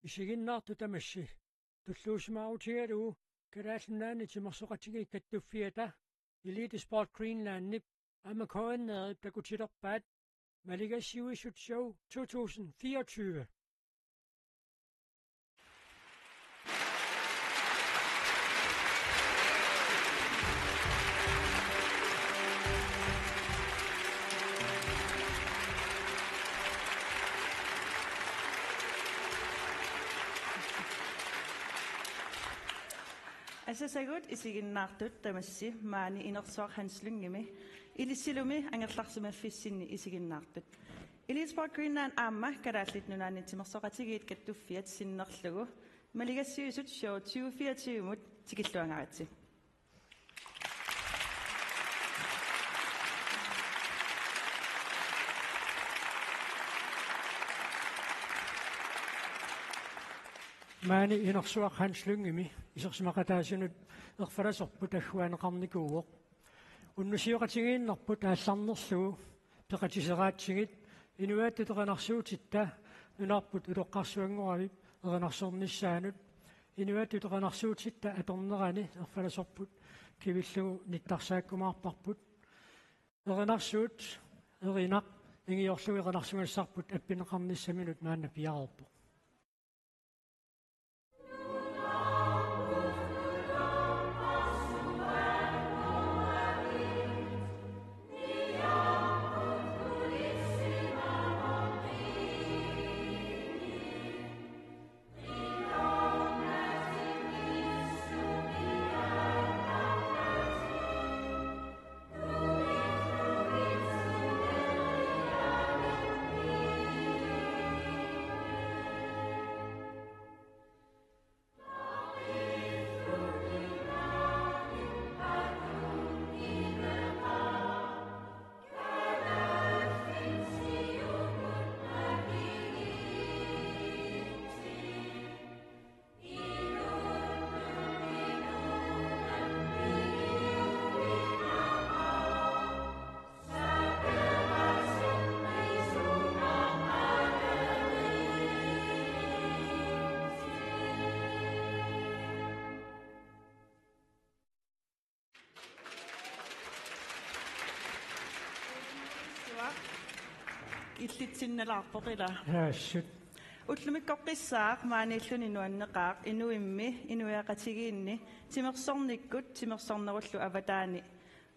исигиннаарту тамасси туллуусимаарутигалуу калааллунаани тимерсоқатиги каттуффиата Elite Sport Greenland nip Amakoen Takutilerpaat Maligassiuisut Show 2024. Assasagut isiginnaartut tamassi maani inersuar hanslungimi ilissilumi angerlarsumaffissinni isiginnaartut Elite Sport Greenland aamma kalaallit nunaanni timersoqatigiit kattuffiat sinnerlugu Maligassiuisut Show 2024 mut tikilluangaratsi Maani inersuaq hanslungimi isersimaqataasunut erfalasorput agguaneqarnikuuoq unnusioqatigiinnerput aallarnerlugu peqatiseraatsigit inuaattuteqanarsuutitta nunarput uloqqarsuanngorabip eqanarsornissaanut inuaattuteqanarsuutitta atornerani erfalasorput kivillugu nittarsaakkumaarparput eqanarsuut erinaq ingiorlugu eqanarsugassarput appineqarnissaminut maanna piarerpoq Illitsinnalarpoqila Haassut Ullumikkoqqissaaq maaniilluni nuanneqaaq inuimmi inuiaqatigiinni timersornikkut timersornerullu avataani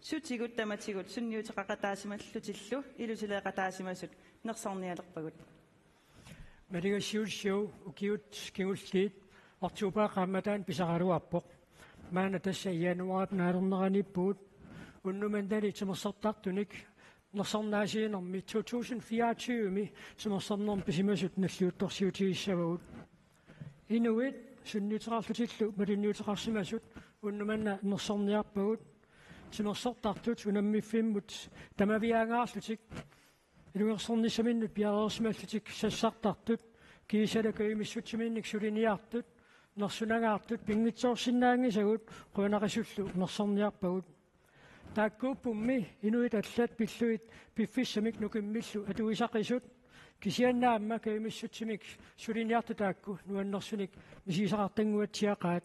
sutigut tamatigut sunniuteqaqataasimallutillu ilusileqataasimasut nersornialerpagut Maligassiut Show ukiut kingulliit ortuupaaqaammataan pisaqaluarpoq maana tassa januarit naalerneranippuut unnumandali timersortartunik Nersornaasiinermi 2024mi sumersornerm pisimasut nalluuttorsiutigissavugut inuit sunniuteqarlutillu malinniuteqarsimasut unnumanna nersorniarpagut sumersortartut unammifimmut tamaviaangaarlutik ilungersornissaminnut piareersimallutik sassartartut kiisalakaimissutsiminnik suliniartut nersunagaartut pingitsoorsinnaangisagut quanaqasullu nersorniarpagut Taakkuuppummi inuit allat pilluit piffissamik nukimmillu atuisaqisut kisiannaamma kaimissutsimik suliniartutaakku nuannersunik misiisaqartanguatsiaqaat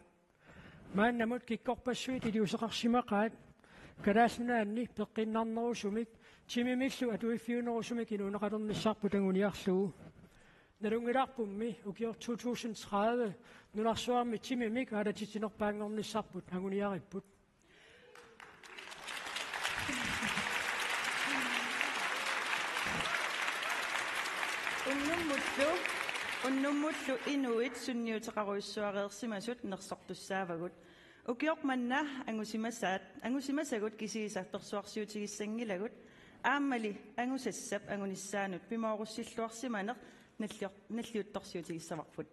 maannamut kikkorpassuit iliuseqarsimaqaat kalaallunaanni peqqinnarnerusumik timimillu atuiffiunerusumik inuuneqalernissarput anguniarlugu nalungilarpummi ukior 2030 nunarsuarmi timimik aalatitinerpaangornissarput anguniaripput Unnumullu inuit sunniuteqaruissuareersimasut nersortussaavagut ukiormanna angusimasagut kisiisartorsuarsiutigissangilagut aammali angusassap angunissaanut pimoorussилluarsimaneq nalliuttorsiutigissavarput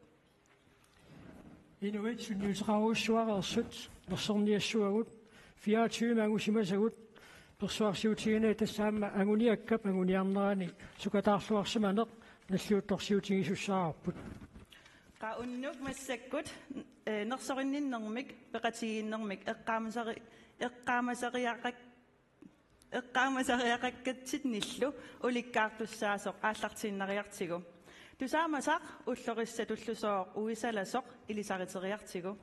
Inuit sunniuteqaruissuareersut nersorniassuagut 24 angusimasagut persuarsiutigiina tassaamma anguniakkap anguniarnerani sukataarluarsimaneq nalluuttorsiutigissussаарput qaunnuk massakkut nersorinninnermik peqatigiinnermik eqqaamasariaqakkatsit nillu ulikkaartussaasoq aallartiinnariartigu Tusaamasak ullorissatullusoor uisalasoq ilisariteriartigu.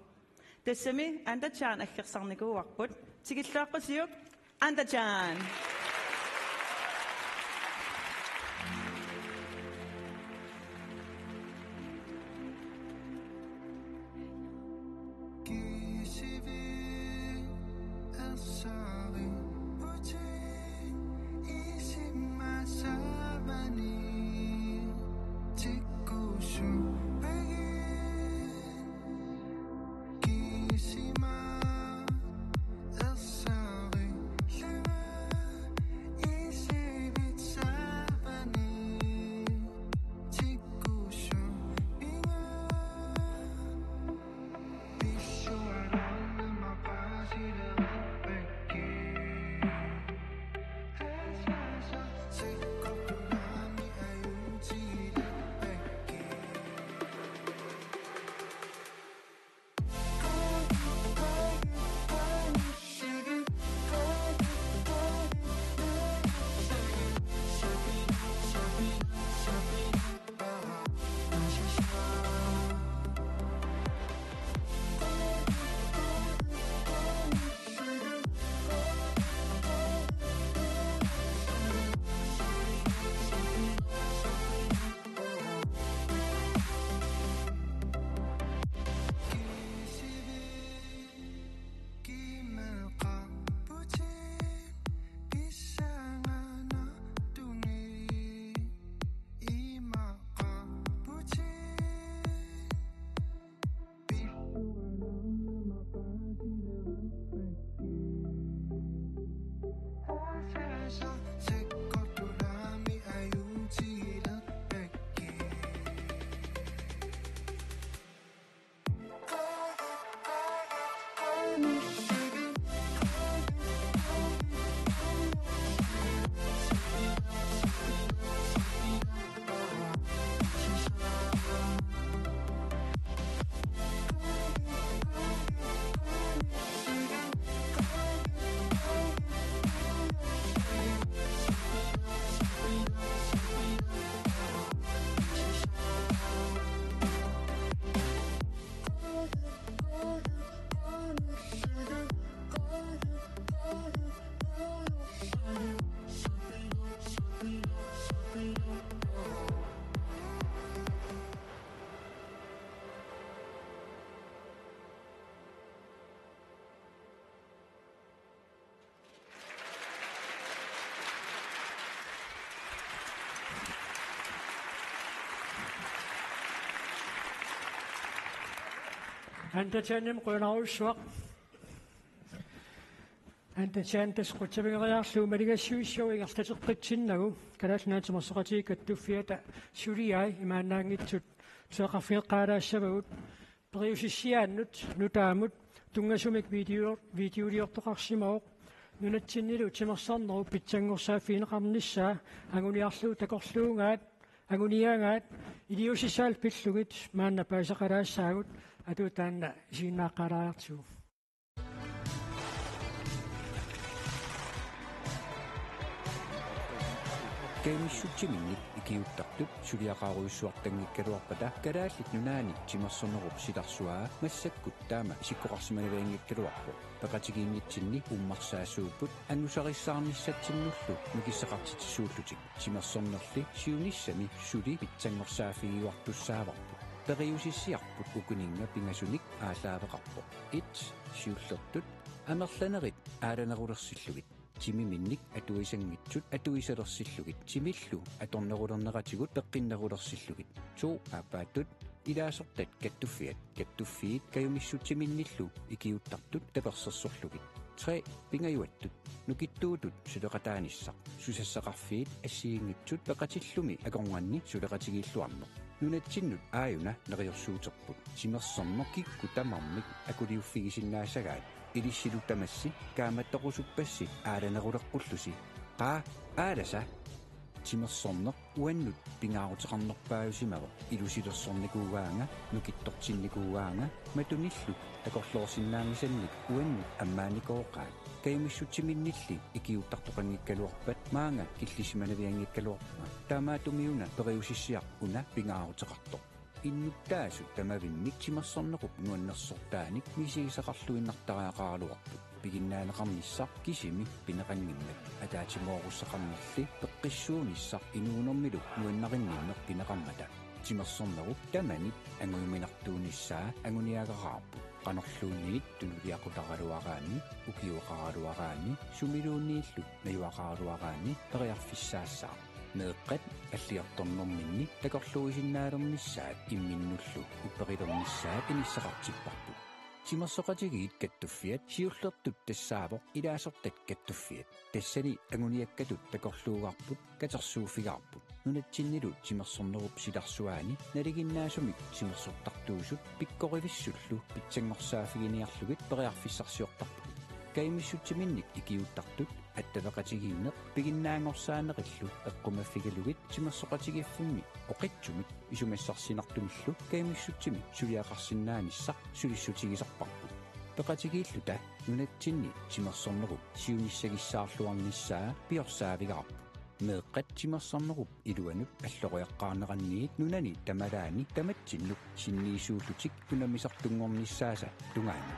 Tassami Andachan aggersarnikuuarput tigilluaqqasiuk Andachan. Andachannim qunarussuaq Andachan tasqutsaviŋeriarluu maligassuissuu ingertateqqitsinnagу kalaalnaatimersoqatii kattuffiata suliai imaannaangitsut seeqarfiiqqaalaassavagut periusissiaannut nutaamut tungasumik videoliortoqarsimaoq nunatsinnilu timersarneru pitsangorsaaffiineqarnissaa anguniarluu takorluungaat anguniaangaat iliusissaal pillugit maanna paasaqalaassaagut атутаанна сииннааққалаарту кемиссутсиминник икиуттартут сулиақааруйссуартангиккалуарпата калааллит нунаани тимерсонеруп силарсуаа массаккут таама сиккоқарсиманалаангиккалуарпу пеқатигииннитсинни уммарсаасууппут аннусариссаарниссатсиннуллу нукиссақартитсууллутик тимерсорнерли сиуниссами сули питсангорсаафигиуартуссааварпу периусиссиарпут укунинга пингасуник аалаавеқарпо ит сиуллертут амерланерит ааланерулерсиллугит тимиминник атуисангитсут атуисалерсиллугит тимиллу аторнерулернератигут пеққиннерулерсиллугит ту апаатут илаасертат каттуффиит каюмиссутсиминниллу икиуттартут таперсерсорлугит 3 пингаюаттут нукиттуутут сулеқатааниссақ сусассақарфиит ассигингитсут пеқатиллуми акорнганни сулеқатигииллуарнеқ нунатсиннут ааюна нериорсуутерпут симерсэрнер кикку тамармик акулиуффигисиннаасагаат илиссилутамасси кааматтоқусуппасси ааланерулеққуллуси қаа ааласа timersorneq uannut pingaarutaqarnerpaayusimavo ilusilorsornikuugaanga nukittortinnikuugaanga matunillu takorloorsinnaangisannik uannut ammaanikoqaat kayumissutiminnilli ikiuttartoqanngikkaluarpat maanga killisimanavianngikkaluarpa taamaatumiuna periusissiaq una pingaarutaqartoq innuttaasu tamavinnik timersornequp nuannersortaanik misigisaqarluinnartariaqaaluarput piginnaaneqarnissaq kisimi pineqanngimmat ataatimoorusaqarnilli peqqissuunissaq inuunermilu nuannaqinninneq pineqarmata timersornequp tamanit anguiminartuunissaa anguniagaqaarput qanorluunniit tunuliaqutaqaluaqaani ukiuqaqaluaqaani sumiluunniillu mayuaqaqaluaqaani periarfissaassaq meeqqat аллиарторнэрминни такорлуисиннаалернissaat имминнуллу упперилернissaat инissақартиппарпут тимерсоқатигиит каттуффиат сиуллертут тассаавоқ илаасертат каттуффиат тассани агуниаккатут такорлуугарпут катерсууффигаарпут нунатсиннилу тимерсорнеруп силарсуаани налигиннаасумик тимерсортартуусут пиккоривиссуллу питсангорсаафигиниарлугит периарфиссарсиортарпут каймиссутсиминник икиуттартут аттавеқатигииннеқ пигиннаангорсаанеқиллу эққумаффигалугит тимерсоқатигиффумми оқитсумит исумассарсинартумиллу каймиссутсими сулиақарсиннааниссақ сулиссутигисарпарпут пеқатигииллута нунатсинни тимерсорнеруп сиуниссагиссаарлуарниссаа пиорсаавигарпу meeqqat timersornerup iluanup аллориаққарнеқанниит нунани тамалаани таматсиннук синниисууллутик тунамисартунгорнissaаса тунгаани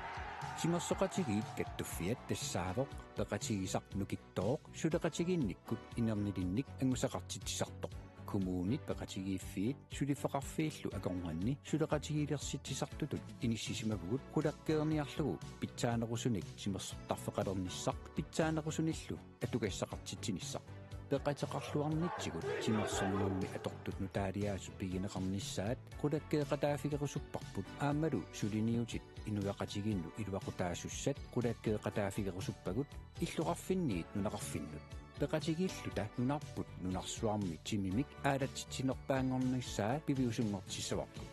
тимерсоқатигиит каттуффиат тассаавоқ пеқатигисақ нукиттооқ сулеқатигинниккут инернилинник ангусақартитсисартоқ коммуунит пеқатигииффиит сулиффеқарфииллу акорнганни сулеқатигилерситсисартутут иниссисимавгут хулақкеерниарлугу питсаанерусуник тимерсортарфеқалерниссақ питсаанерусуниллу атугассақартитсиниссақ пеқатеқарлуарнитсигут тимерсорнерми атортут нутаалиаасу пигинеқарнissaат хулаккеэқатаафигерусуппарпут аамалу сулиниутит инуяқатигинну илуақутаассуссат хулаккеэқатаафигерусуппагут иллуқарфинниит нунақарфиннут пеқатигииллута нунарпут нунарсуарми тимимик аалатситсинерпаангорнissaат пивиусунгортиссаварпут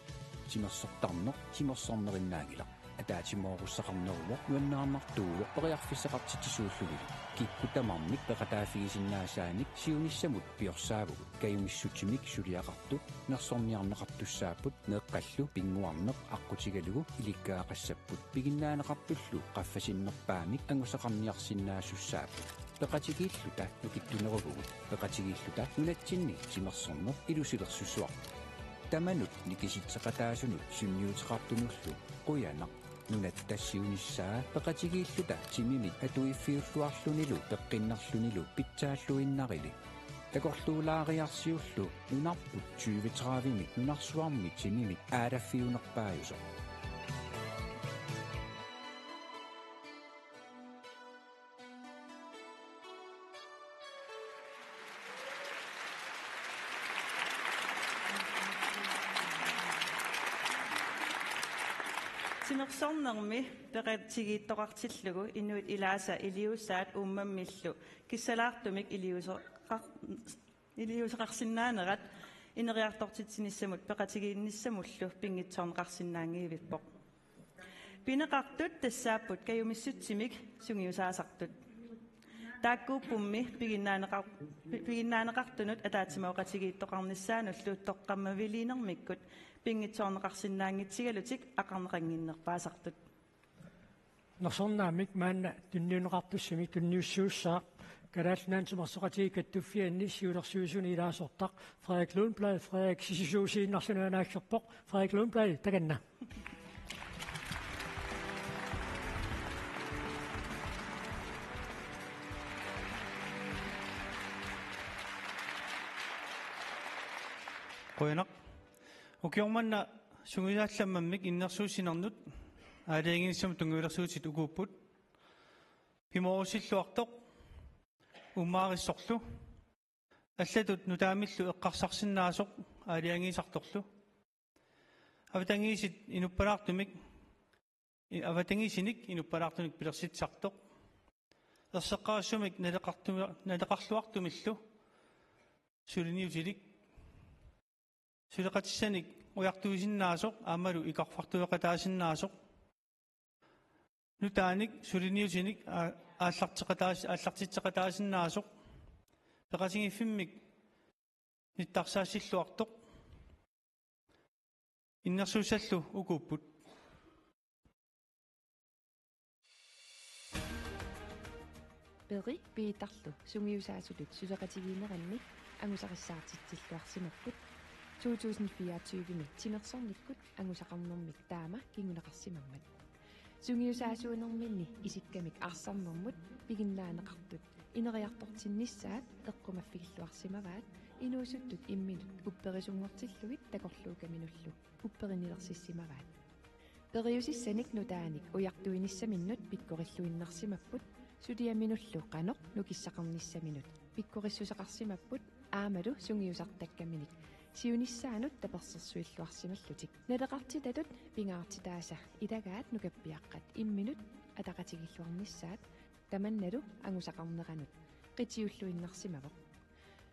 тимерсортарнеқ тимерсорнериннаагила атаатимооруссақарнеруоқ нуаннеқарнартуулоқ периарфиссақартитсисууллугилу киккутамарник пеқатаафигисиннаасааник сиуниссамут пиорсаавугут каюмиссутимик сулиақартут нерсорниарнеқартуссааппут неэққаллу пингуарнеқ аққутигалугу иликкаақассаппут пигиннаанеқартуллу қаффасиннерпаамик ангусақарниарсиннаасуссааппут пеқатигииллута нукиттунеругугут пеқатигииллута нунатсинни тимерсорнер илусилерсуссуар таманут никиситсеқатаасунут сунниутеқартунуллу қуянақ нунаттассиунissaа пеқатигииллута тимимит атуиффиуллуарлунилу пеққиннарлунилу питсааллуиннарили такорлуулаариарсиуллу нунарпут 2030-ми нунарсуарми тимимит аалаффиунерпааюсо тимерсорнерми пеқатигииттоқартиллугу инуит илааса илиусаат ууммаммиллу киссалаартумик илиусеқарсинаанерат инериартортитсиниссамут пеқатигиинниссамуллу пингитсоорнеқарсинаангиивиппоқ пинеқартут тассааппут каюмиссутсимик сунгиусаасартут тааккууппумми пигиннаанеқартунут атаатимаоқатигииттоқарнissaануллу тоққаммавилиинермиккут пингитсоорнеқарсинаангитсигалутик ақарнеқангиннерпаасартут нерсорнаамик маанна тунниунеқартуссимик тунниуссууссаа калаалнаан тимерсоқатиги каттуффианни сиулерсуусуни илаасортақ Frederik Lundblad Frederik сисисуусииннарсунаанаагсерпоқ Frederik Lundblad таганна qoyanaq ukiormanna sungisaалламмаммик иннерсуусинернут аалиангиниссам тунгуилерсуутит укууппут пимоорусиллуартоқ уммаариссорлу аллатут нутаамиллу эққарсарсинаасоқ аалиангиисарторлу аватангиисит инуппалаартумик аватангиисиник инуппалаартуник пилерситсартоқ ерсеққаассумик налеқарлуартумиллу сулиниутилик сулеқатиссаник уяртуисиннаасоқ аамалу икарфартуеқатаасиннаасоқ нутааник сулиниутиник ааллартитсеқатаасиннаасоқ пеқатигиффиммик ниттарсаассиллуартоq иннерсуусаллу укуппут Peri piitarlu sungiusaasutut suseqatigiineranni angusaqissaartitsilluarsimapпут 2024-ми тимерсорниккут ангусақарнэрмик таама кингунеқарсимаммат сунгиусаасуунэрминни исиккамик арсарнэрмут пигиннаанеқартут инериартортиннissaат эққумаффигиллуарсимаваат инуусуттут имминут упперисунгортиллугит такорлуукаминуллу упперинилерсиссимаваат периусиссаник нутааник уяртуиниссаминнут пиккориллуиннарсимаппут судиаминуллу қанеқ нукиссақарниссаминут пиккориссусеқарсимаппут аамалу сунгиусартаккаминик сиуниссаанут таперсерсуиллуарсималлутик налеқартитатут пингаартитааса илагаат нукаппиаққат имминут атақатигиллуарниссаат таманналу ангусақарнеранут қитиуллуиннарсимавоқ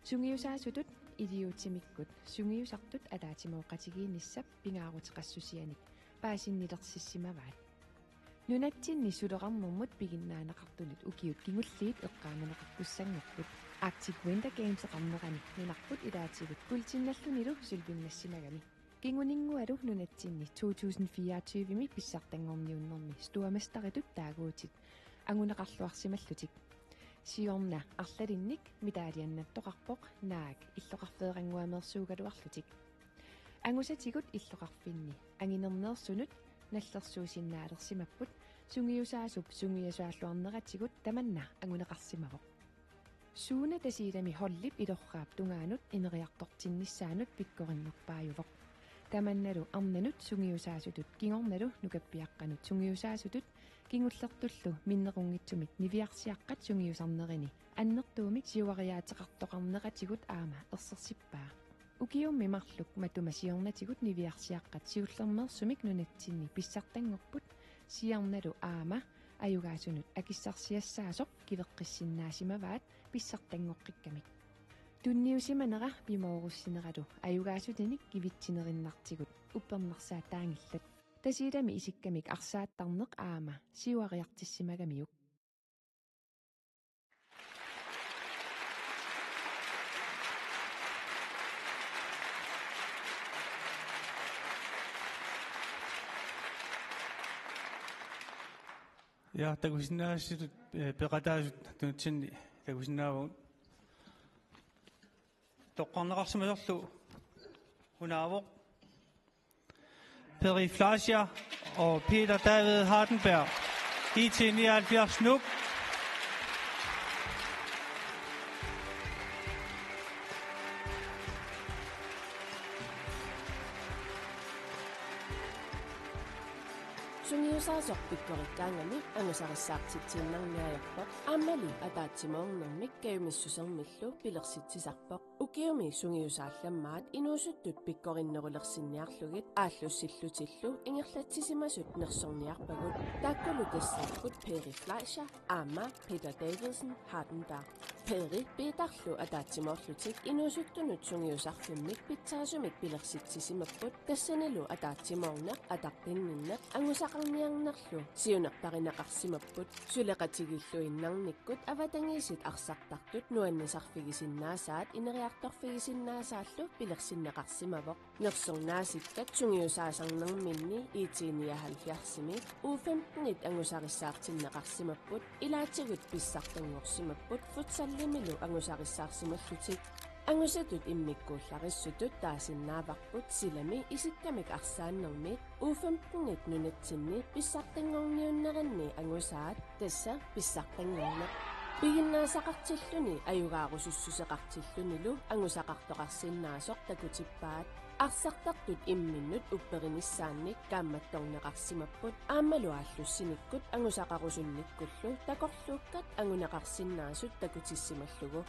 сунгиусаасутут илиутимиккут сунгиусартут алаатимооқатигиинниссап пингаарутеқассусианик паасиннилерсиссимаваат нунатсинни сулеқарнэрмут пигиннаанеқартунут укиут кингуллиит эққаанганеқарпуссангорпут Arctic Winter Games эқарнерани нунарпут илаатигут култинналлунилу сулпиннассимагами кингунингуалу нунатсинни 2024-ми писсартангорниуннэрми стуамастаритут таагуутит ангунеқарлуарсималлутик сиорна арлалинник медалианнаттоқарпоқ наак иллоқарфеерангуамерсуугалуарлутик ангусатигут иллоқарфинни ангинернеерсунут наллерсуусиннаалерсимаппут сунгиусаасуп сунгиусааллуарнератигут таманна ангунеқарсимавоқ сууна тасилами холлип илорраап тунгаанут инериартортиннissaанут пиккориннерпаажувоқ таманналу арнанут сунгиусаасутут кигорналу нукаппиаққанут сунгиусаасутут кингуллертуллу миннерунгитсумик нивиарсиаққат сунгиусарнерини аннертуумик сиуариаатеқартоқарнератигут аама ерсерсиппаа укиумми марлук матумасиорнатигут нивиарсиаққат сиуллермерсумик нунатсинни писсартангорпут сиарналу аама аюгаасунут акиссарсиассаасоқ кивеққиссиннаасимаваат писсартангоққиккамик тунниусиманера пимооруссинералу аюгаасутиник кивитсинериннартигут уппернарсаа таангиллат тасилами исиккамик арсааттарнеқ аама сиуариартиссимагамиук Ja, takusinnaasitut peqataasut tunutsinni takusinnaavun toqqarneqarsimaserlu unaavoq Peri Flasia og Peter David Hardenberg IT 79 Nuuk Sungiusaasoq pikkorikkaangami angusarissaarsitsinnerniajorpoq aamali ataatsimornermik kayumissusermillu pilersitsisarpoq ukiumi sungiusaallammaat inuusuttut pikkorinnerulersinniarlugit aallussилlutillu ingerlatsisimasut nersorniarpagut taakkulu tassarput Peri Fleischer aama Peter Davidsen Hardenberg Peri piitarlu ataatsimorlutik inuusuttunut sungiusarlummik pitsaasumik pilersitsisimapput tassanilu ataatsimorneq ataqpinninneq angusaqarniarnerlu siunerparinaqarsimapput suleqatigilluinnarnikkut avatangiisit arsartartut nuannasarfigisinnaasaat ineriartorfigisinnaasaаллу pilersinneqarsimavoq nersornaasikkat sungiusaasarnerminni iitiiniahalfiarsimi u15 angusarissаарtinneqarsimapput ilaatigut pissartangorsimapput futsallimilu angusarissаарsimallutik angusatut immikkuullarissutut taasinnaavaqput silami isikkamik arsaannermi u15 nunatsinni pissartangorniunneranni angusaat tassa pissartangorneq piginnaasaqartilluni ayugaarusussuseqartillunilu angusaqartoqarsinnaasoq takutippaat арсартартут имминнут упперинissaanник kaammattorneqarsimapput аамалуааллуссиниккут ангусақарусунниккуллу такорлууккат ангунеқарсиннаасут такутиссималлугу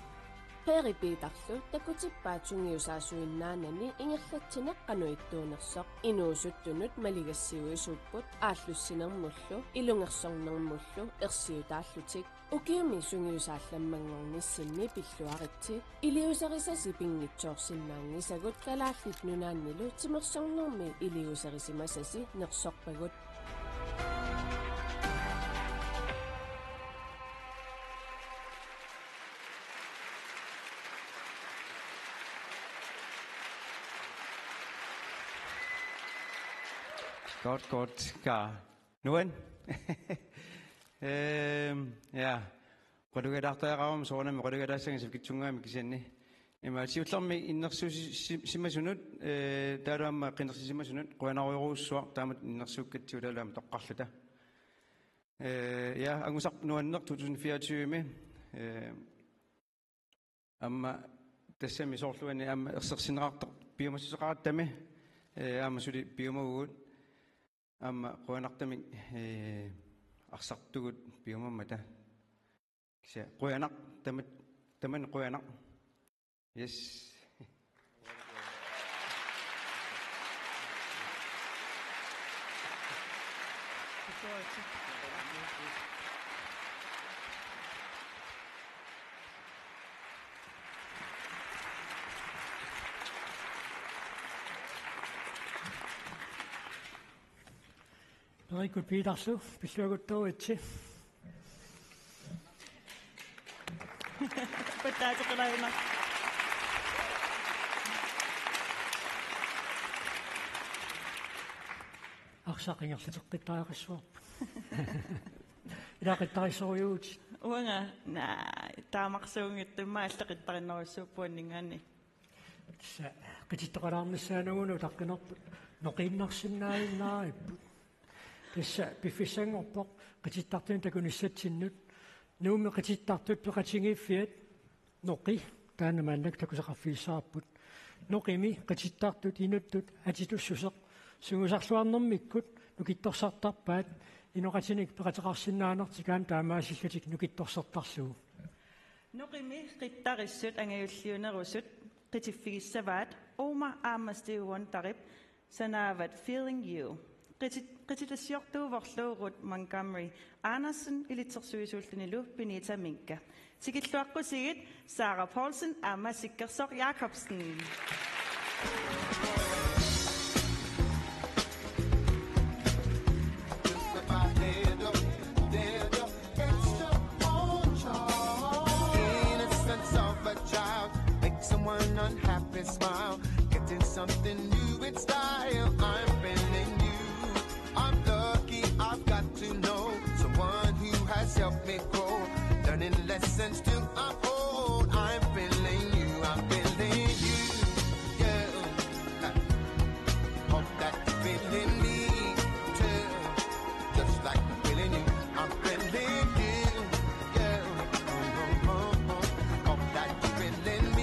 Peri piitarlu takutippaat sungiusaasuinnaanani ingerlatsineq qanuittuunersoq inuusuttunut maligassiuisuupput aallussinermullu ilungersornermullu ersiutaallutik ukiumi sungiusaallammanngornissinni pilluaritsi iliuserisasi pingitsoorsinnaangisagut kalaallit nunaannilu timersornermi iliuserisimasasi nersorpagut Godt. Ka. Nuen. Ja. Qoduga dartaaqarum soornami qoduga daassangisif kitsungaami kisanni. Ima siullarmi innersuusimasunut taaluamma qinersisimasunut quanaruuruussuaq taamat innersuukkatsiulaalaam toqqarluta. Ja, angusaq nuanneq 2024mi amma tassami soorluani amma ersersineqartoq piumassisaqarattami amma suli piumaguut amma quanartami arsartugut piumammata kisa quanaq taman quanaq yes. Very good, Peter. So, Pisluaguttoitsi. Pataataqalauna. Arsaqingerlutiqqitaarissuar. Ilaqittarissorujuut. Uanga na taamaqsuungittumma allaqittarиннерусsuuppuаннингаани. Sa qitittoqalaarnissaanugunu taqqinerput noqiinnarsinnaainnaaripput. Tassa pifissanngorpoq qitittartun takunissatsinнут nuumi qitittartut peqatingiiffiat noqi taanamaannak takusaqarfiissaapput noqimi qitittartut inuttut atitussuseq sungusarluarnermikkut nukittorsartarpaat inoqatinik peqataqarsinnaanertikaan taamaasillаtik nukittorsertarsuu Noqimi qittarissut angayulliunerusut qitiffigisavaat uuma aammastiuun tarip sanaavat feeling you qititassiortuuvorluurut Montgomery Andersen ilitsersuisuultunilu Benita Minka sikilluaqqusigit Sara Paulsen aamma sikkersoq Jacobsen. Unhappy smile, getting something new with style. I'm feeling you. I'm lucky I've got to know someone who has helped me grow, learning lessons to uphold. I'm feeling you. I'm feeling you. Yeah. Hope that you're feeling me too, just like I'm feeling you. I'm feeling you. Yeah. Hope that you're feeling me.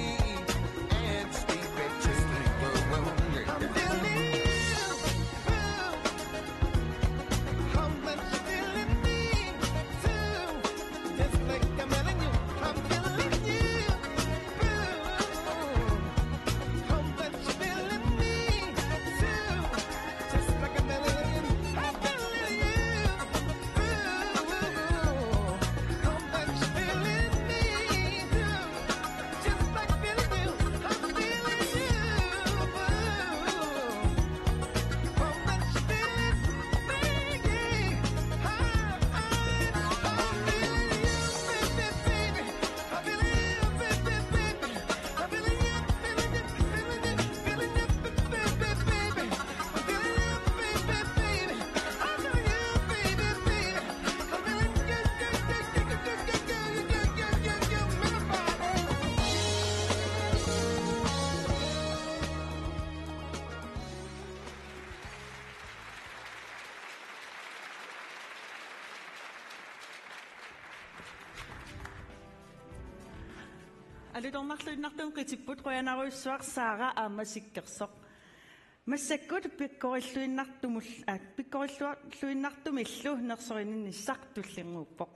Aludornarluinnartum qitipput qoyanaruissuaq Sara aammasikkersoq массаккут пиккориллуиннартумул пиккориллуиннартумиллу нерсорининнissartullinguuppoq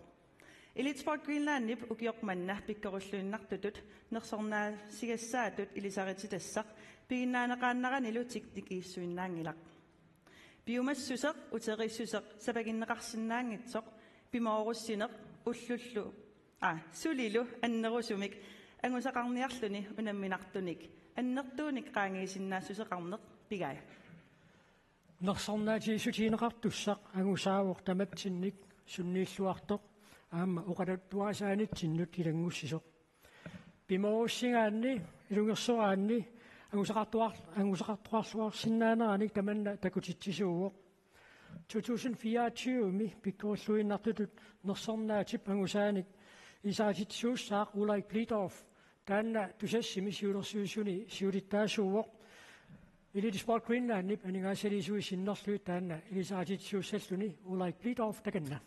Elitsport Greenlandip ukiormanna pikkorulluinnartutut nersornaa sigassaatut ilisaritidassaq piginnaanaqaannaranilu tiktikiissuinnaangilaq piumassuseq uterissuseq sapaginneqarsinnaangitsoq pimoorussineq ullullu sulilu annerusumik angusaqarniarluni unamminartunik annertuunik qaangiisinnaasusseqarneq pigai Nersornaatiisutiineqartussaq angusaavuq tamatsinnik sunniilluartoq aamma uqaluttuasaaниtsinnut ilangussisoq pimoorussigaanni ilungersoraanni angusaqartuarluarsinnaanerani tamanna takutitsisuuvoq 2024 pikkuulluinnartutut nersornaatip angusaanik isaasitsuussaaq Ulrik Blidorf taanna tusassimi siulersuusuni siulittaasuuvoq Elite Sport Greenland nip aningaasaliisuisinnerlu taanna isaasitsuussalluni Ulrik Blidorf takanna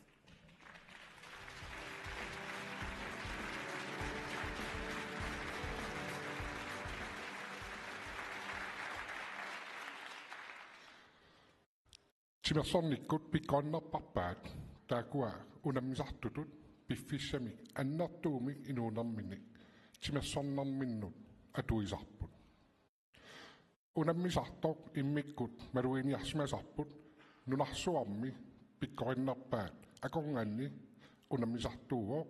Timersornikkut pikkoonnerparpaat taakua unammisartutut piffissami annertuumik inuunerminik timersornerminnut atuisarput unammisartoq immikkut maluiniarsimasarput nunarsuarmi pikkorinnerpaat akorngaanni unammisartuuvoq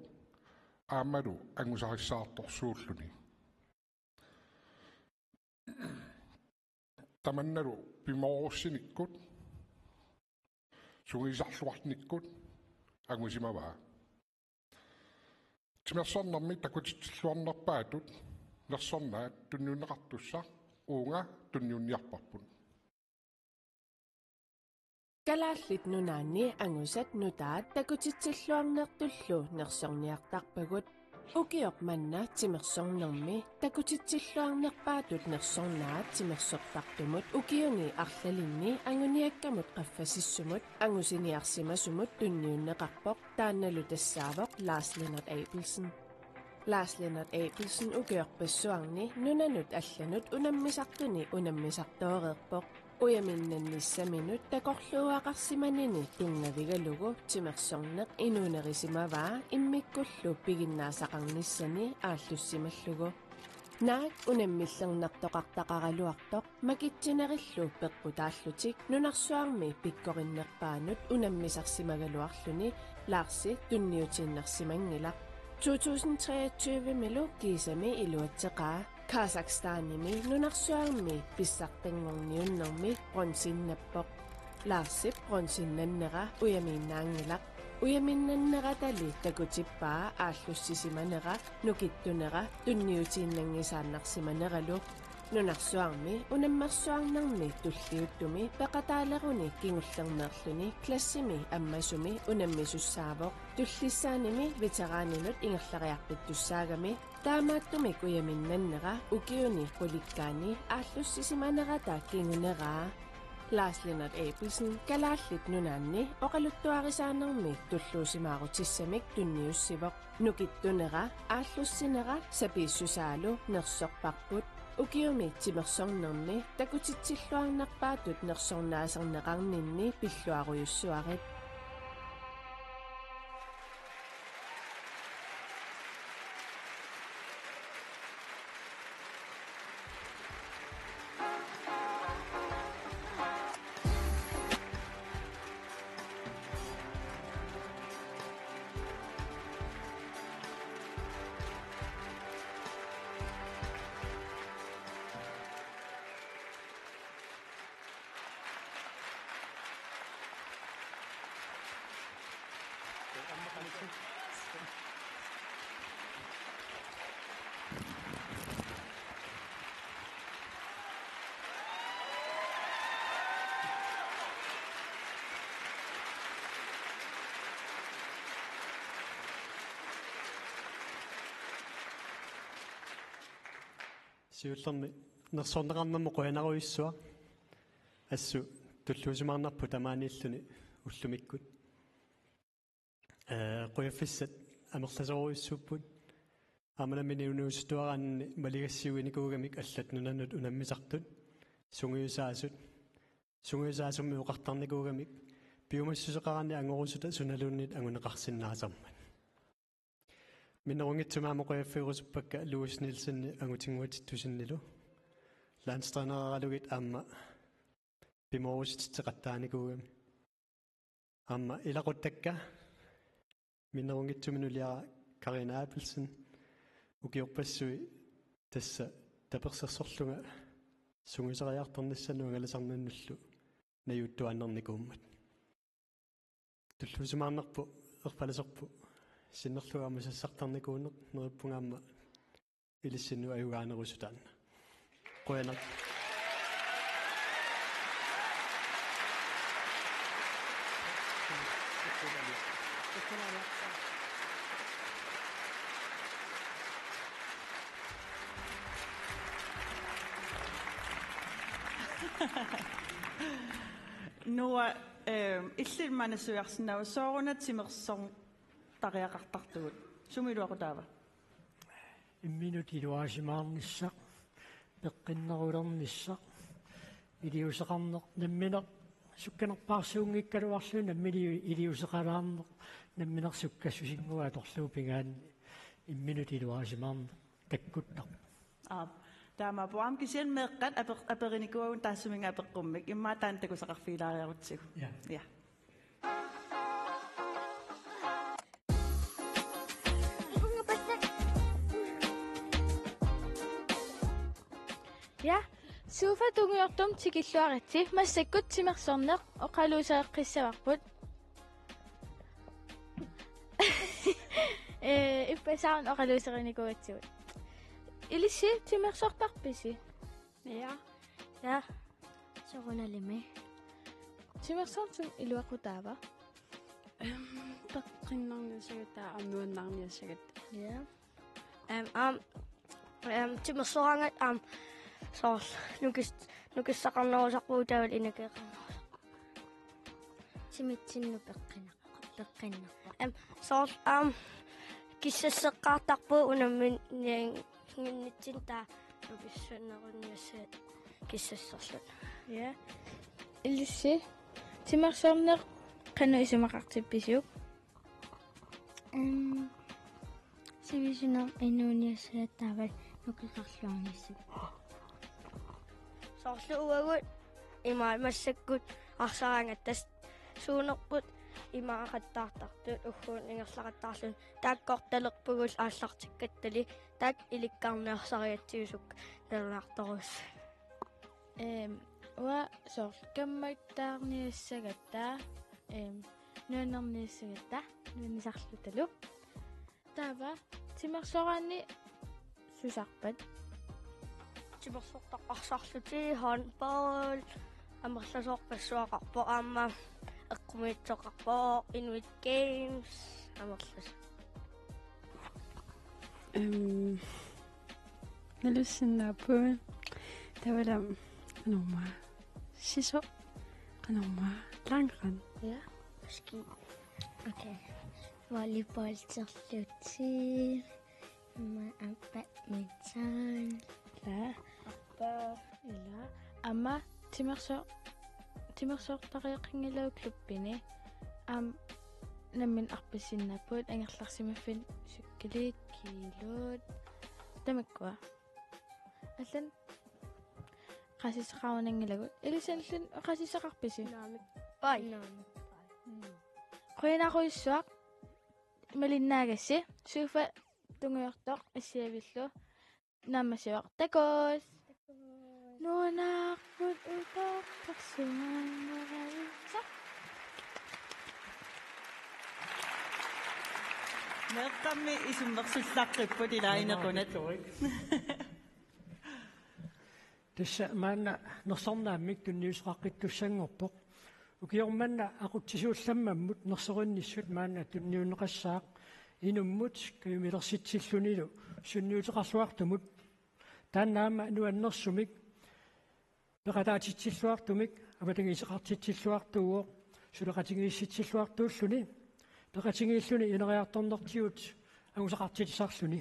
aamalu angusarissaartorsuulluni tamannalu pimoorussinikkut sungisarluarnikkut angusimavaa timersornermi takutitsilluarnerpaatut nersornaat tunniunneqartussa uunga tunniunniarparput Kalaallit nunaanni angusat nutaat takutitsilluarnertullu nersorniartarpagut ukiok manna timersornermi takutitsilluarnerpaatut nersornaat timersortartumut ukiuni arlalinni anguniakkamut qaffasissumut angusiniarsimasumut tunniunneqarpoq taannalu tassaavoq Lars Lennart Abelsen ukiorpassuarni nunanut allanut unammisartuni unammisartooreerpoq Uyaminnannissaminut takorluuaqarsimanini tungavigalugu timersorneq inuunerisimavaa immikkullu piginnaasaqarnissani aallussimallugu naak unammillernertoqartaqaraluartoq makitsinerillu peqqutaallutik nunarsuarmi pikkorinnerpaanut unammisarsimagaluarluni Larsi tunniutiinnersimangilaq 2023 milu kiisami iluatseqaa Kazakhstanimi nunarsuarmi pissartangorniunnermi bronsinnappoq Larsip bronsinnannera uyamiinnaangilaq uyaminnanneratali takutippaa aallussisimanera nukittunera tunniutiinnangisaannarsimaneralu nunarsuarmi unammersuarnermi tulliuttumi peqataaleruni kingullerneerluni klassimi ammasumi unammisussaavoq tullissaanimi veteraaninut ingerlariarpittussaagami taamaattumik uyaminnannera ukiuni qulikkaani aallussisimanerata kinguneraa Lars Lennart Abelsen kalaallit nunaanni oqaluttuarisaanermi tulluusimaarutissamik tunniussivoq nukittunera aallussinera sapiissusaalu nersorparput ukiumi timersornermi takutitsilluarnerpaatut nersornaaserneqarninni pilluaruyussuarit Siullermi nersorneqarnermu quanaruissuaq assу tulluusimarnarpu tamaaniilluni ullumikkut quyaffissat amerlasoruissuupput амаламини унуустуараанни малигассиуиникуугамик аллат нунаннут унаммисартут сунгиусаасумми уқартарникуугамик пиумассусеқарани ангорусута суналууннит агунеқарсинаасармат минерунгитсумаама қуяффиурусуппакка Луис Нилсенни агутингуатиттусиннилу ланстранераралугит аама пиморуситсеқаттааникуугами аама илақуттакка минерунгитсуминулиара Карина Абелсен ukiorpassui tassa tapersersorluga sungisariartornissannu angalasarnannullu najuttuannernikummat tullusimaarnerpu erpalaserpu sinnerlugaama sassartarnikuuneq nerippungaamma ilissinnu ayugaanerusutaanna quyaner Nuwa illimana sujarsinnaava soorunat simersorn tariaqartartugut. Sumiluaqutaava. Imminutiluasimaarnissaq peqqinnerulernissaq iliuseqarneq nammineq sukkanerpaarsuunngikkaluarlu nammili iliuseqalaarneq namminersukkasusingua atorluupingaan imminutiluasimaarneq takkuttaq. Taama puam kisian meqqat aperinikuun taassuminga apeqqummik imma taantakusaqarfiilaariarutsigu. Ja. Ja, suufa tungiortum tikilluaritsi massakkut simersorneq oqaluusaeqqissavaqput. Ippasaarn oqaluuserinikuutsigut. Ilissi timersortarpisi. Ja. Sorunalimi. Timersortum iluaqutaava. Peqqinnerniasagata amnuannarniasagata. Ja. Timersorangat soorl nukissaqarnerusarpuutaavал inakeeqarnerusaq. Simitsinnu peqqinnerpa. Soorl kissasseqqaartarpu unammin nginnitsin taa nukissunerunniassaat kissassorlut. Ja. Ilissi timersorneq qannu isimaqartippisiuk. Sivisuna innuuniassaat taaval nukiqarluarnissuk. Soorlu uagut imaamassakut arsarangattas suunerput imaaqattaartartut ugguun ingerlaqattaarlun taakkortalerpugul aallartikkattali taak ilikkarneersariatsiusuk nerlaartorus. Wa soorl kammattaarniassagatta nuanerniassagatta nuanisarlutalu. Taava timersoraanni susarpat. Timersortaqarsarluti handball амерласоорпассуақарпо аама эққумиитсоқарпо Inuit Games амерлас налуссиннааппуи тавалам канорма сисо канорма лангран ja ski okay volleyball terluti ma badminton la appa ila amma timersoortariaqingilau kluppini nammin arpissinnaappuut angerlarsimaffin sukkiliit kiiluut tamakkua аллан qasisaqarunangilagut ilisanllun qasisaqarpisi pai qoinaquissuaq malinnaagasi suufa tunguyortoq issiavillu naammassiwaq takos nuanaaqput utaqparsumaanneralisa meqqammi isummersullaqqipпут ilaa'inequnat Tässä maanna nersornaamik tunniusqaqqittussangorpoq ukiormanna aqutsisuullammammut nersorinnissut maanna tunniunneqassaaq inummut kayumilersitsillunilu sunniuteqarluartumut taannaama nuannersumik peqataatitsilluartumik avatangiiseqartitsilluartuuoq suleqatingiissitsilluartuulluni peqatingiilluni ineriartornertigut angusaqartilisarluni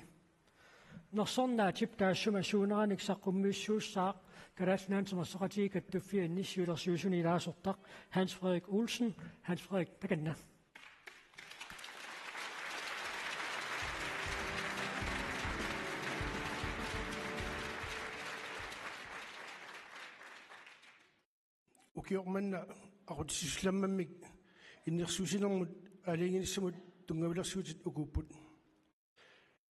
nersornaatip taassuma suuneranik saqqummiussuussaaq kalaasnaansumersoqatii kattuffia innissiulersuusuni ilaasortaq Hans Frederik Olsen Hans Frederik takanna ukiormanna aqutissuslammamik innersuusinermut aliinginissamut tungavilersuutit ukuupput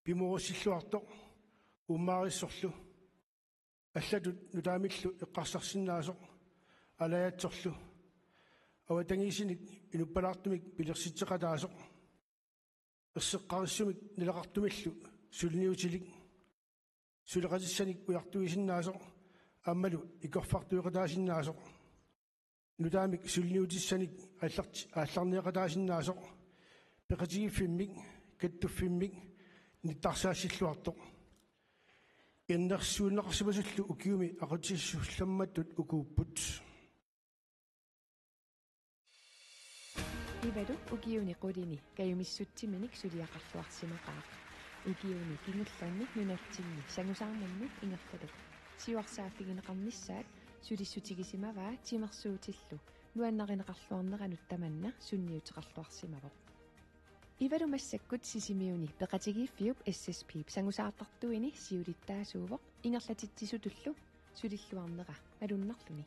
pimorussilluartoq ummaarissorlu аллатут нутаамиллу эққарсарсиннаасоқ алаятсорлу аватангисиник инуппалаартумик пилерситсеқатаасоқ ерсеққариссумик нилақартумиллу сулниутилик сулеқатиссаник уяртуисиннаасоқ аммалу икорфартуеқатаасиннаасоқ нутаамик сулниутиссаник аалларнеқатаасиннаасоқ пеқатигиффиммик каттуффиммик ниттарсаассиллуартоқ иннерсууннеқарсимасуллу укиуми ақутиссулламматтут укууппут ивалу укиуни qulini каюмиссутсиминик сулиақарлуарсимақаа укиуни кингуллерни нунатсинни сангусаарнамми ингерлалу сиуарсааффигинеқарниссаат сулиссутигисимаваа тимерсуутиллу нуаннаринеқарлуарнеранут таманна сунниутеқарлуарсимавоқ ивалу массаккут сисимиуни пеқатигииффиуп SSP сангусаартартуини сиулиттаасуувоқ ингерлатитсисутуллу сулиллуарнера малуннарлуни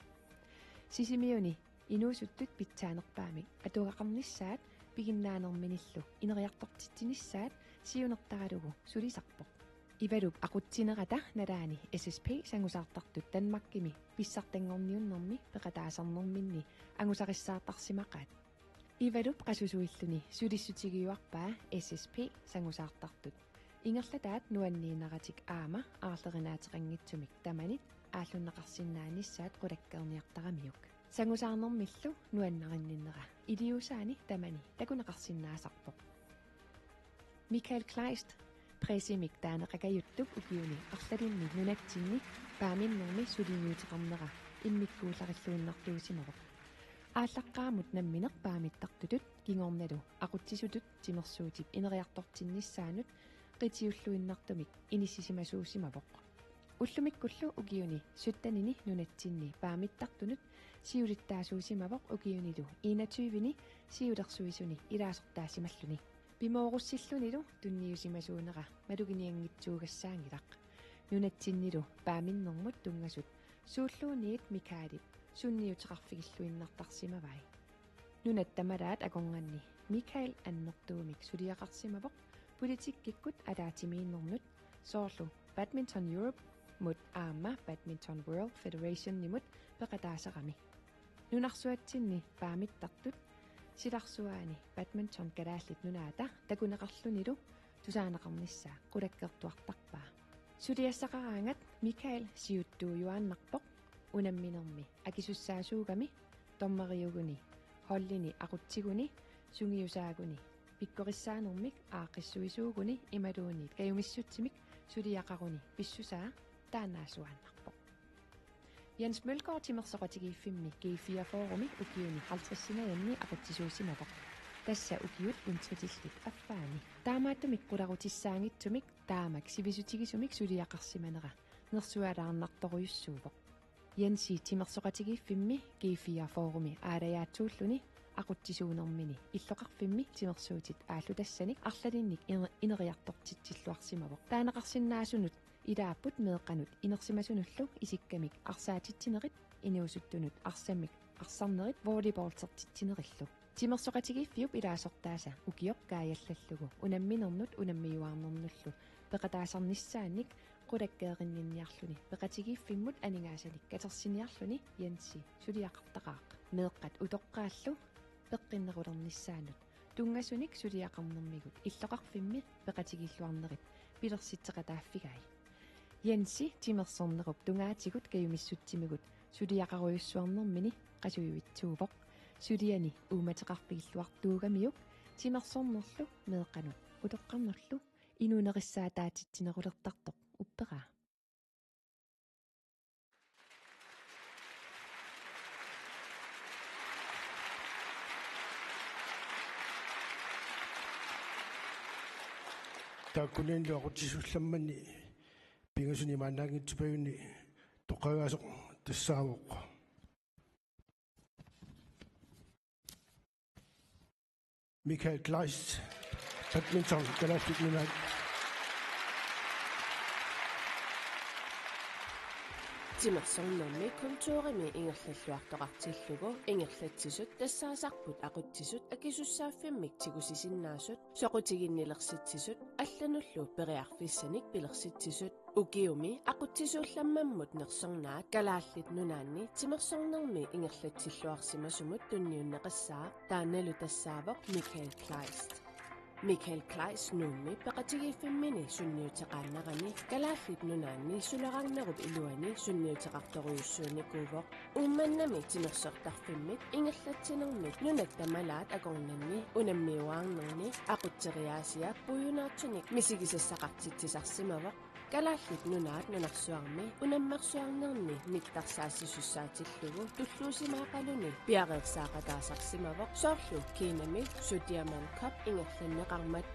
сисимиуни инуусуттут питсаанерпаами атугақарниссаат пигиннаанерминиллу инериартортитсиниссаат сиунертаралугу сулисарпоқ ивалуп aqutсинерата налаани SSP сангусаартартут танмаккими писсартангорниуннэрми пеқатаасарнэрминни ангусариссаартарсимақаат ивалуп qassusuilluni сулиссутигиуарпаа SSP сангусаартартут ингерлатаат нуанниинератик аама аарлеринаатерангитсумик таманит ааллуннеқарсинааниссаат qulakkeerniartaramиук сангусаарнэрмиллу нуаннаринниннера илиусаани тамани такунеқарсинаасарпоқ Michael Kleist пресимик таанеқакаюттуп укиуни арлалинни нунатсинни пааминнерми сулиниутеқарнера иммиккуулариллуиннартуусимавоқ ааллаққаамут намминеқ паамиттартутут кингорналу aqutsisutut тимерсуутип инериартортинниссаанут қитиуллуиннартумик иниссисимасуусимавоқ уллумиккуллу укиуни суттанини нунатсинни паамиттартунут сиулиттаасуусимавоқ укиунилу 21-ни сиулерсуисуни илаасертаасималлуни пимооруссиллунилу тунниусимасуунера малугиниангитсуугассаангилақ нунатсиннилу пааминнэрмут тунгасут сууллууниит микаалип сунниутеқарфигиллуиннартарсимавай нунаттамалаат акорнганни Микаэл аннертуумик сулиақарсимавоқ политиккиккут алаатимииннэрнут соорлу Badminton Europe мут аама Badminton World Federation нимут пеқатаасарами нунарсуатсинни паамиттартут силарсуаани badminton калааллит нунаата такунеқарлунилу тусаанеқарниссаа qulakkeertuartarpaa сулиассақараангат Микаэл сиуттууюааннарпоқ унамминерми акисуссаасуугами томмариугуни холлини aqutsiguni сунгиусаагуни пиккориссаанермик ааққиссуисуугуни ималуунит каюмиссутсимик сулиақаруни писсусаа таанаасуааннарпоқ Jens Mølgaard тимерсоқатигииффимми G4-форуми укиуни 50-синаянни aqutsisuusimavoq тасса укиут унтритиллит аффаани таамааттумик qularutissaangitsumik таамак сивисутигисумик сулиақарсиманера нерсуалаарнарторуйуссуувоқ Jensi тимерсоқатигииффимми G4-форуми аалаяатсууллуни aqutsisuunermini иллоқарфимми тимерсуутит ааллутассаник арлалинник инериартортитсиллуарсимавоқ таанеқарсинаасунут илааппут меэққанут инерсимасунуллу исиккамик арсаатитсинерит иниусуттунут арсамик арсарнерит волейболтертитсинериллу тимерсоқатигииффиуп илаасортааса укиоқ кааяллаллугу унамминернут унаммиуаарнернуллу пеқатаасарниссаанник qulakkeerinninniarluni peqatigiffimmut aningaasalik katerсиниарлуни Jensi сулиақартақаақ меэққат утоққааллу пеққиннеруlernissaanут тунгасуник сулиақарнэрмигут иллоқарфимми пеқатигиллуарнерит пилерситсеқатааффигай Jensi тимерсорнеруп тунгаатигут каюмиссутсимигут сулиақаруйуссуарнэрмини qasuivitsuuvoq сулиани ууматеқарпигиллуартуугамиук тимерсорнерлу меэққанут утоққарнерлу инуунериссаатаатитсинерулертартоқ уппераа тааккунинлу aqutsisuullammanni пингасуни маанаагитсупагунни тоққагаасоқ тассаавоқ Michael Kleist badminton kalaallит нунаат тимерсорнэрми культуурими ингерллуартоқартиллугу ингерлатсисут тассаасарпут aqutsisut акисуссааффиммик тигусисиннаасут соқутигиннилерситсисут аллануллу периарфиссаник пилерситсисут укиуми aqutsisuullammammут нерсорнаат калааллит нунаанни тимерсорнэрми ингерлатсиллуарсимасумут тунниуннеқассаа тааналу тассаавоқ Michael Kleist Michael Kleist nuummi peqatigiffimmini sunniuteqaannaqani kalaallit nunaanni sulararnerup iluani sunniuteqartoruyussuunikuuvoq uummannami timersortarfimmit ingallatsinermit nunattamalaat akornanni unammiuaarnerni aqutseriaasia puyunaartunik misigisassaqartitsisarsimavoq Kalaallit nunaat nanarsuarmi unammersuarnerni nittarsaassissussaatillugu tulluusimaaqaluni piaqeersaaqataasarsimavoq soorlu kiinami Sudiaman Cup ingerlanneqarmat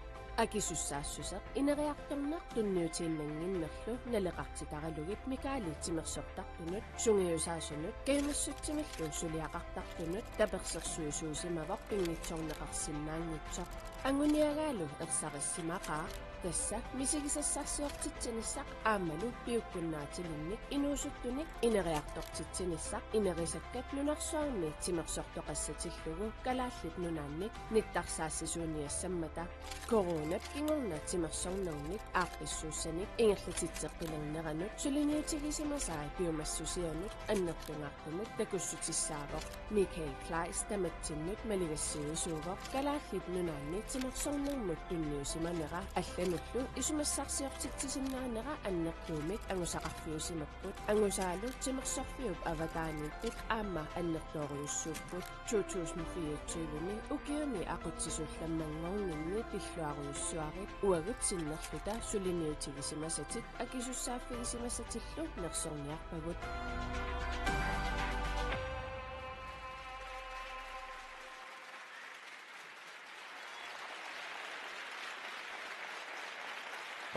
акисуссаассусеқ инериарторнеқ тунниутииннангиннерлу налеқартитаралугит микаали тимерсортартунут сунгиусаасунут кеимассутсимиллу сулиақартартунут таперсерсуусуусимавоқ пингитсорнеқарсиннаангитсоқ ангуниагаалу ерсариссимақаа тасса мисигисассарсиортитсиниссақ аамалу пиуккуннаатилинник инуусуттуник инериартортитсиниссақ инерисаккат нунарсуарми тимерсортоқассатиллугу калааллит нунаанник ниттарсаассисууниассаммата коронат кингорна тимерсорнерник ааққиссууссаник ингерлатитсеққилернеранут сулиниутигисимасаа пиумассусианут аннертунгаартунут такуссутиссаавоқ Микаэл Клайс таматсиннут малигассигисуувоқ калааллит нунаанник тимерсорнермут тунниусиманера аллануллу исумассарсиортитсисиннаанера аннертуумик ангусақарфиусимаппут ангусаалу тимерсорфиуп авакаанииппут аама аннертоориуссууппут 2024-ми укиуми ақутсисулламмангорнинни пиллуариуссуарит уагутсиннерлута сулиниутигисимасатит акисуссааффигисимасатиллу нерсорниарпагут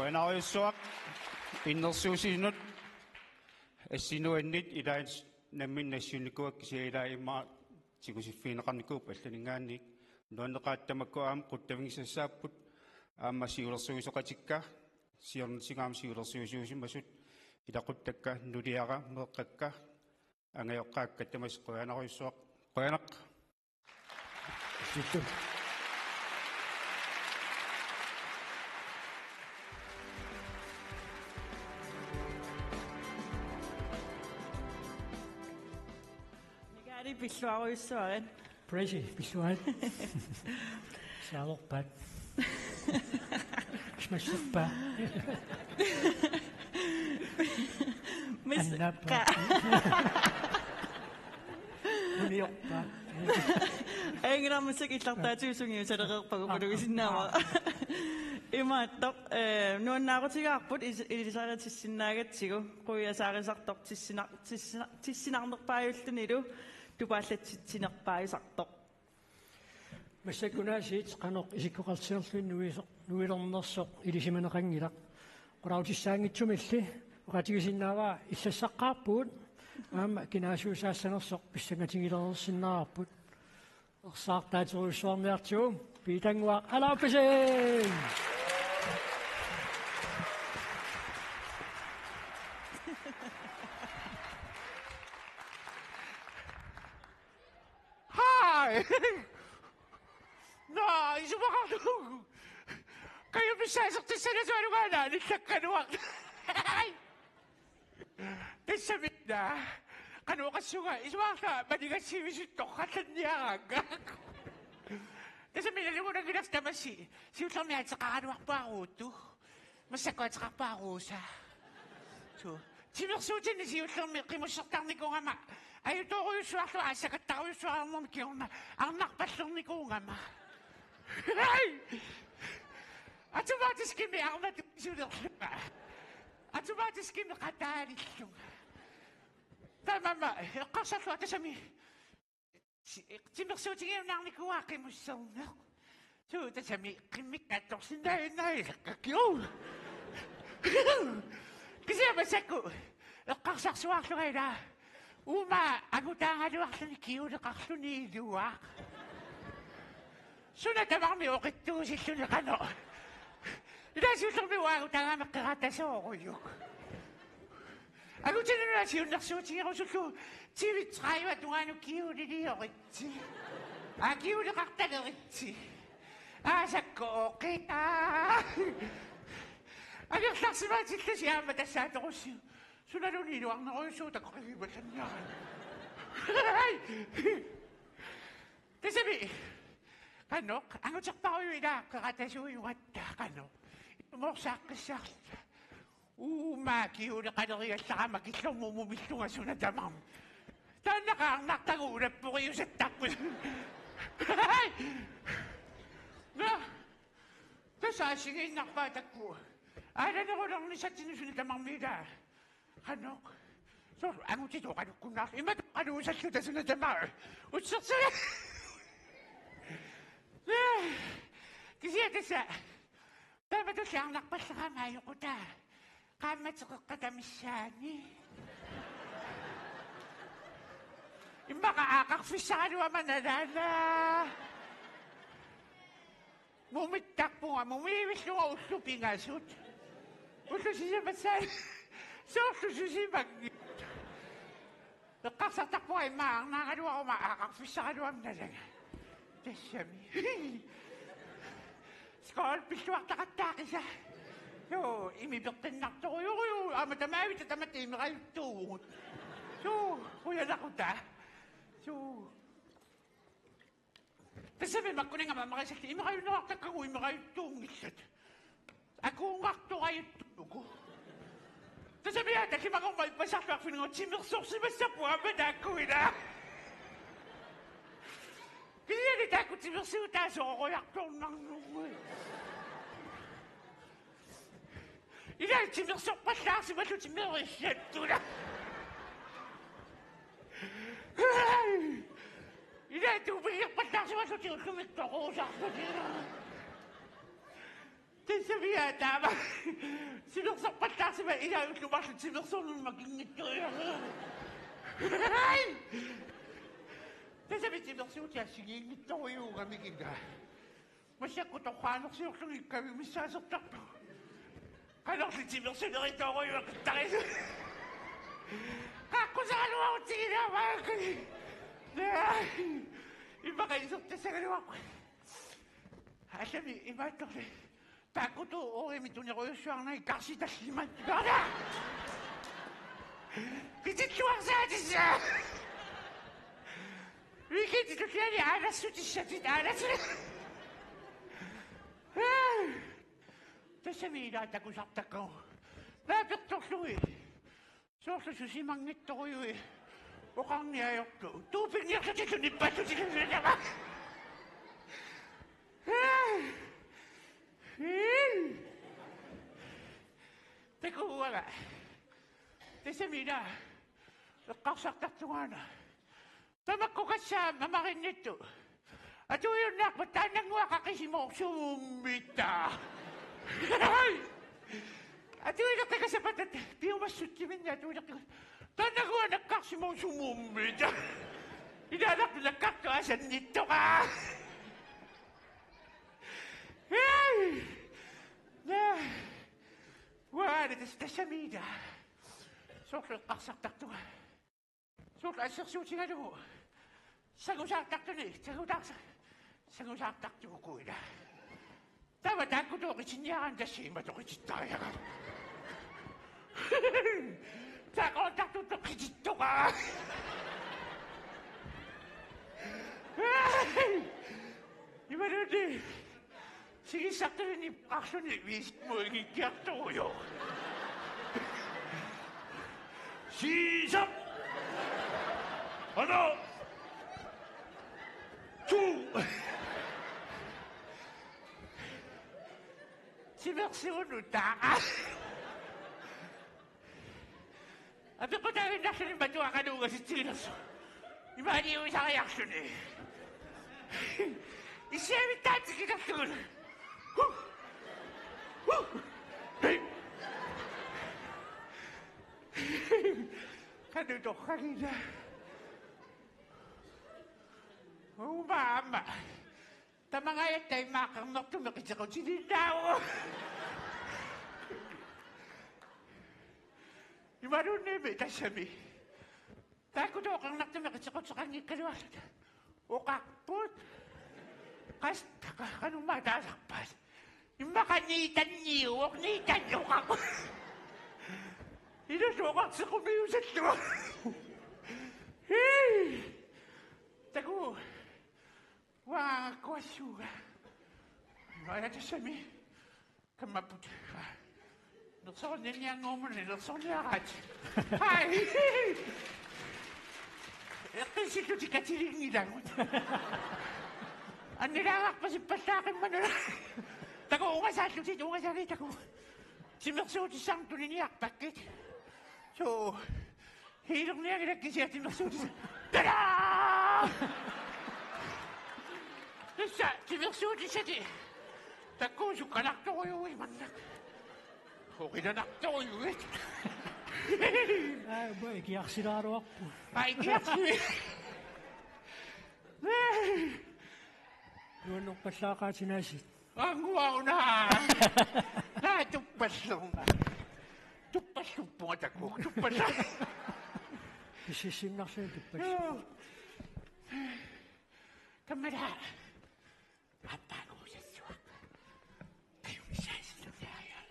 Koenariussuaq innersuusinut assinuannit ilaans namminnassунникуак кисиилаа имма тикусиффиинеқарникууп алланингаанник нуаннеқааттамаккуаам қуттавигисассааппут аама сиулерсуисоқатикка сиорнитигаам сиулерсуисуусимасут илақуттакка нулиара меэққакка ангайоққаакка тамас қуянаруйссуақ қуянақ ситту Пиллуаруйссуарин. Прази пиллуан. Саалорпат. Смашерпа. Аннапа. Униорпа. Энграммусак иллартаатиусунгиусалеқерпагу пулугисиннаама. Имааттоқ нуаннаарутигаарпут илисаратиссиннаагатсигу қуясаарисартор тиссинарнерпааюллунилу тупааллатситсинерпааюсартоқ массакунаасиит қанеқ исиккоқартиерлуин нуилернерсоқ илисиманеқангилақ қораутиссаангитсумилли оқатигисиннааваа иллассаққарпуут аама кинаасуусаассанерсоқ писсангатигилерерсиннаарпут ерсаартаатеруссуарниартигу питангуа алааппасин No, isumakalo. Kayo bisasok sa sinaswaruganan, nagkakanuwag. Nasamit na, kanuwakas yung isumaka, manigas si Wisito, katanyag. Nasamit na mo nang ginaftaman si Utang Miyad sa kakanuwak pa ako ito. Masakot sa kaparusa. So, sinuksutin ni si Utang Miyad, kimusoktan ni kong ama. Ayaw to ko yung swakto, asakat ako yung swakto mo, ang nakpaslong ni kong ama. Ay! At sumatis kimi ako matisunok na. At sumatis kimi katarit yung. Tama ma, kasatwa ito sa mi. Sinuksutin yung nang nikuwaki mo sa unok. So, ito sa mi, kimik na ito, sinay-nay, kakyo. Kasi masak ko, kasakswak ko kayo na. Uma, agutangan luwak sa nikiyo na kaksuniluwak. Sunadamang mi okit to si sunakano. Nasutang mi agutangan makakata sa okuyok. Agutan na siyo naksuti ako suto. Siwit kayo at ano kiyo ni okit si. Akiyo na kakta okit si. Asak ko okit Agak laksiman sila siya matasado ko siya. Sunanunino ang nakoyso, takakalibasan niya. Kasabi, kanok, ang utsak pa ko yung ina, kakataso yung ata, kanok. Tumoksak ka siya. Umaki, una ka na kaya sa makitlang mumumito nga sunadamang. Tanda ka ang naktangunan po kayo sa tapos. Na, kasasingin nakpatak ko. Alam ko lang ni sa sinusunod ang mga mida. Kanok. So, ang utito kanok ko na. Ima ito kanok sa sinusunod sunod ang mga. Utsak sa... Kasi ito sa... Tama ito siyang nakpas sa kamayo ko ta. Kamat sa kakadamisyani. Ima kaakakfisado ang manalala. Mumitak po nga, mumiwis ko nga usto pingasot. Usto siya masay. So, usto siya mag-ngit. Nakasatak po ay maang nakadwa ko maakakfisado ang manalala. Desami. Skol, pisuak takataki siya. Yo, imibigtin nakto ko. Yo, amadamawit at amatim kayo tuwot. So, kuya na ko ta. So, sabi magkunin nga mamakasakti, ima kayo nakaktak ako, ima kayo tungit. Ako ngakto kayo tugo. Sabi yata, kima kong magpasak na ako ng sinursok si Masapuaman ako na. Kasi yan ita ko sinursuta, so ako yakto ng nungoy. Ilan sinursok pa siya, si Masapuaman sinursok to na. Ina tubig pa lang sa mga kumikto ko sa kanila. Sabi niya, tama. Sinuksak pa lang sa mga ina yung lumasin sinuksak nung magingit ko yan. Sabi sinuksak siya, sigingit ko yung kamigin ka. Masya ko ito kanok sinuksak yung kami misasaktak to. Kanok sinuksak na rin ko yung kakitakin. Ako sa ano ako sinama ko. Iba kayo sukta sa kaliwa ko. Alam niyo, iba ito. Tako to, okay, may tunya ko yung siyang na ikasi tas liman. Gana! Kitit suwang sa atin siya! Rikit, ito siya ni Anas, suti siya, Anas. Tapos sabi, natagusakta ko. Napagtok ko eh. So, susimangit ko yun eh. Bukang niyayok to. Tubig niya sa dito ni Bato sinunod niya ba? Teko wala. Tesamina. Nakasaktak to nga na. Tamak ko ka sa mamakin nito. At yun na, patanang waka kasi mo sumita. At yun na taga sa patat. Piumasut kimin niya. Tanang ko nakasi mo sumumid. Inanak na nakakaasan nito ka. Hey! Wala na sa samida. Soklo kaksak to. Soklo ang saksuti nga mo. Sagusak to ni. Sagusak to ko na. Tama na ko to kisinyahan kasi matukititaya ka. Sa kontak to dito ka! Iba na din. Sige, sakto rin yung action ni Wisk mo yung ikiyakto ko yun. Sisak! Ano? Sinusunod ka! Abi ko tayo reaction ba ito ang kanuga si Tinos? Imani yung isang reaction eh. Isemi tayo kinakul. Kanuto kanina. Oh, mama. Tama nga yan tayo makamak tumakit sa kong sininaw. Imarun na yung sabi. Tako daw kang naktamakit sa kanyang kaliwasan. O kakpot. Kas, anong matasakpas? Yung makanitan niyo, huwag nitan niyo kakpot. Inasukak sa kumiyusan to. Hey! Tako, wang kwasuga. Wala na sabi. Kamaput. Nagsaon din niya ngomong na nagsaon niya kat. Ay! Kasi ito si Katiling nilang. Ang nilangak pa si Pasakin man na. Tako, unga sa atin, unga sa atin, tako. Timmersuutisang tuniniakpakit. So, hilong niya kinakisya timmersuutisang. Tada! Nasa timmersuutisang di. Tako, sukanak to ko yung manak. Okay na nakto ko yung Ay, ba, ikiyak sinaro ako. Ay, ikiyak sinaro. Doon ang pasaka sinasit. Ang wow na! Tupas lang. Tupas yung pungat ako. Tupas lang. Isisim na siya, tupas. Kamara. Mapago sa suwak. Kayong isa sa lumayal.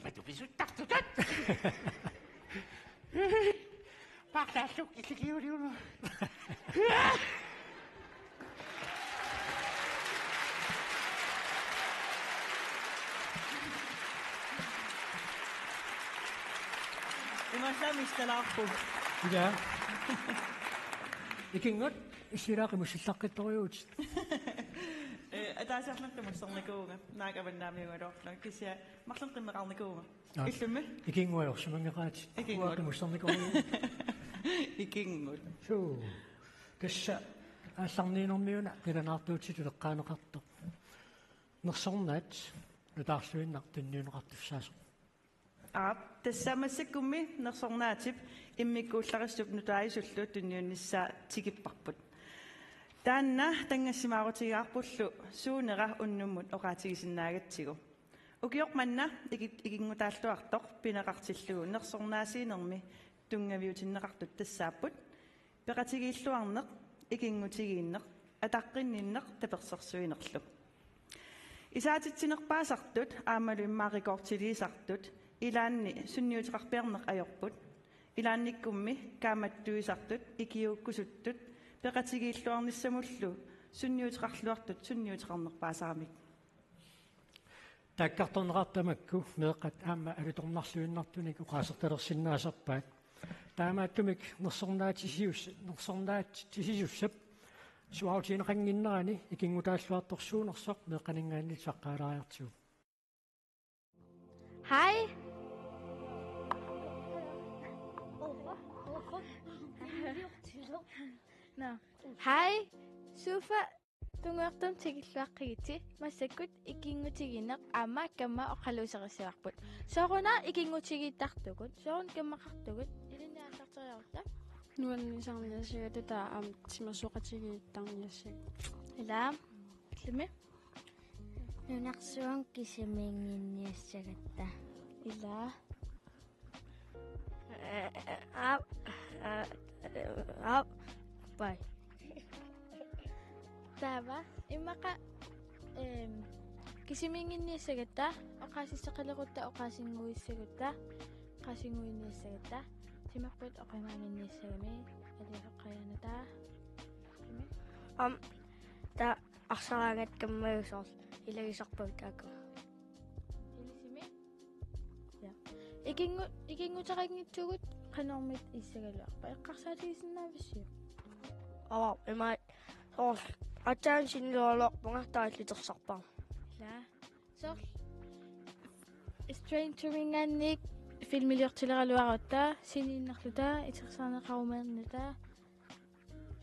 Matubisot takto doon. Pakasok, isikiyo rin mo. Imasa Mr. Lakpo. Iya. Ikingot, isira ka mo si sakit ako yun. Atasak lang tumusang na ko nga. Nakaban namin yung arok lang. Kasi maklang kimakal na ko nga. Ah. Isume? Ikingot ako sa mga kats. Ikingot. Tumusang na ko yun. Ikingot. So, kasi asang ninong mo yun, kaya nato siya tulak ka to. Nasong nat, natasuin naktin yun nakatusaso. Тассаамассаккумми нерсорнаатип иммиккуулларissуп нутаисуллу тунниунниссаа таанна тангассимаарутигаарпуллу суунера уннуммут оqaатигисиннаагатсигу укиоқманна игингутааллуартоқ пинеқартиллугу нерсорнаасиинерми тунгавиутиннеқартут тассааппут пеқатигииллуарнеқ игингутигииннеқ атаққинниннеқ таперсерсуинерлу исаатитсинерпаасартут аамалу иммаарикоортилиисартут илаанни сунниутеқарпиарнеқ ajorput илаанниккумми кааматтуисартут икиуккусуттут пеқатигииллуарниссамуллу сунниутеқарлуартут сунниутеқарнерпаасарамик таккарторнеқартамакку меэққат аама алуторнарлуиннартуник уқаасерталерсиннаасерпаат таамааттумик нерсорнаатисиуссап суаутинеқангиннерани икингутааллуарторсуунерсоқ меэққанингаанни саққаалаариартигу Hej. Nå. Hej. Sufa tungertum tigilluaqqigiti massakut ikingutigineq aama kamma oqaluuserissiarput sooruna ikingutigiittartugut soorun kammaqartugut iliniassarteriarta nuannisarniasigaluta timersuqatigiittarniassag ila tlimi нунарсуан кисимингинниассагатта ила бай тава имаqa кисимингинниассагатта оqaasisseqalerutta oqaasingуиссагутта qaasingуинниассагатта тимарпут оқимаанинниассагами алиаққаяната та арсараагат каммагусоорл илагисарпагут аку илисими я игингутарагнитсугут канормит иссагалуарпа эққарсаатигисиннаависсиу ава эмай соорл атаан синнуалоорпунга тааллитерсарпаа ла соор Stranger-ингаанник филмилиортилералуарутта сининнарлута итерсаарнеқарумаерната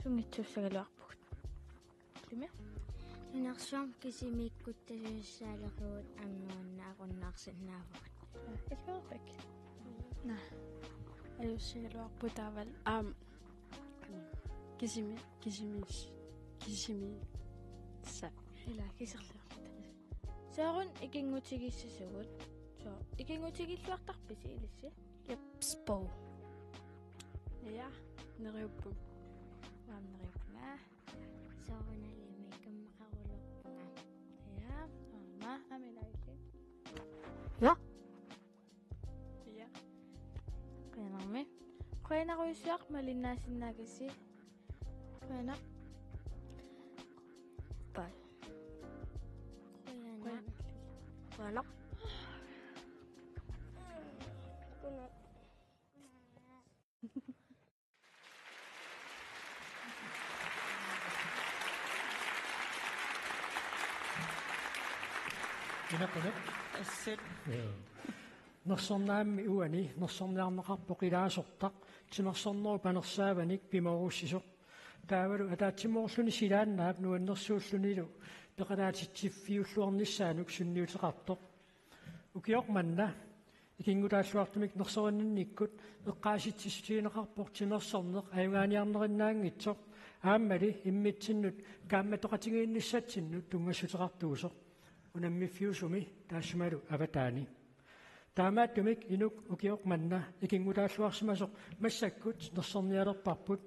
сунгитсуссагалуарпугут лиме нунарсуам кисимиккуттасуссаалеруут амнуаннаақуннаарсиннаавагут perfect на аюссигалуарпутаавал кисими са ила кисерлуарта соорун икингутигиссасугут соо икингутигиллуартарписи илисси япспо я нериуппу вамнериуппунга сооруналими каммақарулерпунга я ама амилайки я qenarmi qenaruissuaq malinnaasinnaagassi qenaq pai qenaq Ina ko na? Asit. нерсорнаамми уани нерсорниарнеқарпоқ илаасортақ тимерсорнеру панерсааваник пиморуссисоқ таавалу атаатсимоорлуни силааннаап нуаннерсууллунилу пеқалаатитсиффиуллуарниссаанук сунниутеқартоқ укиоқ манна икингутааллуартумик нерсориннинниккут эққааситсисутиинеқарпоқ тимерсорнеқ аюнгааниарнериннаангитсоқ ааммали иммитсиннут каамматоқатигиинниссатсиннут тунгассутеқартуусоқ унаммиффиусуми таассумалу аватаани таамааттумик инук укиоқ манна икингутааллуарсимасоқ массаккут нерсорниалерпарпут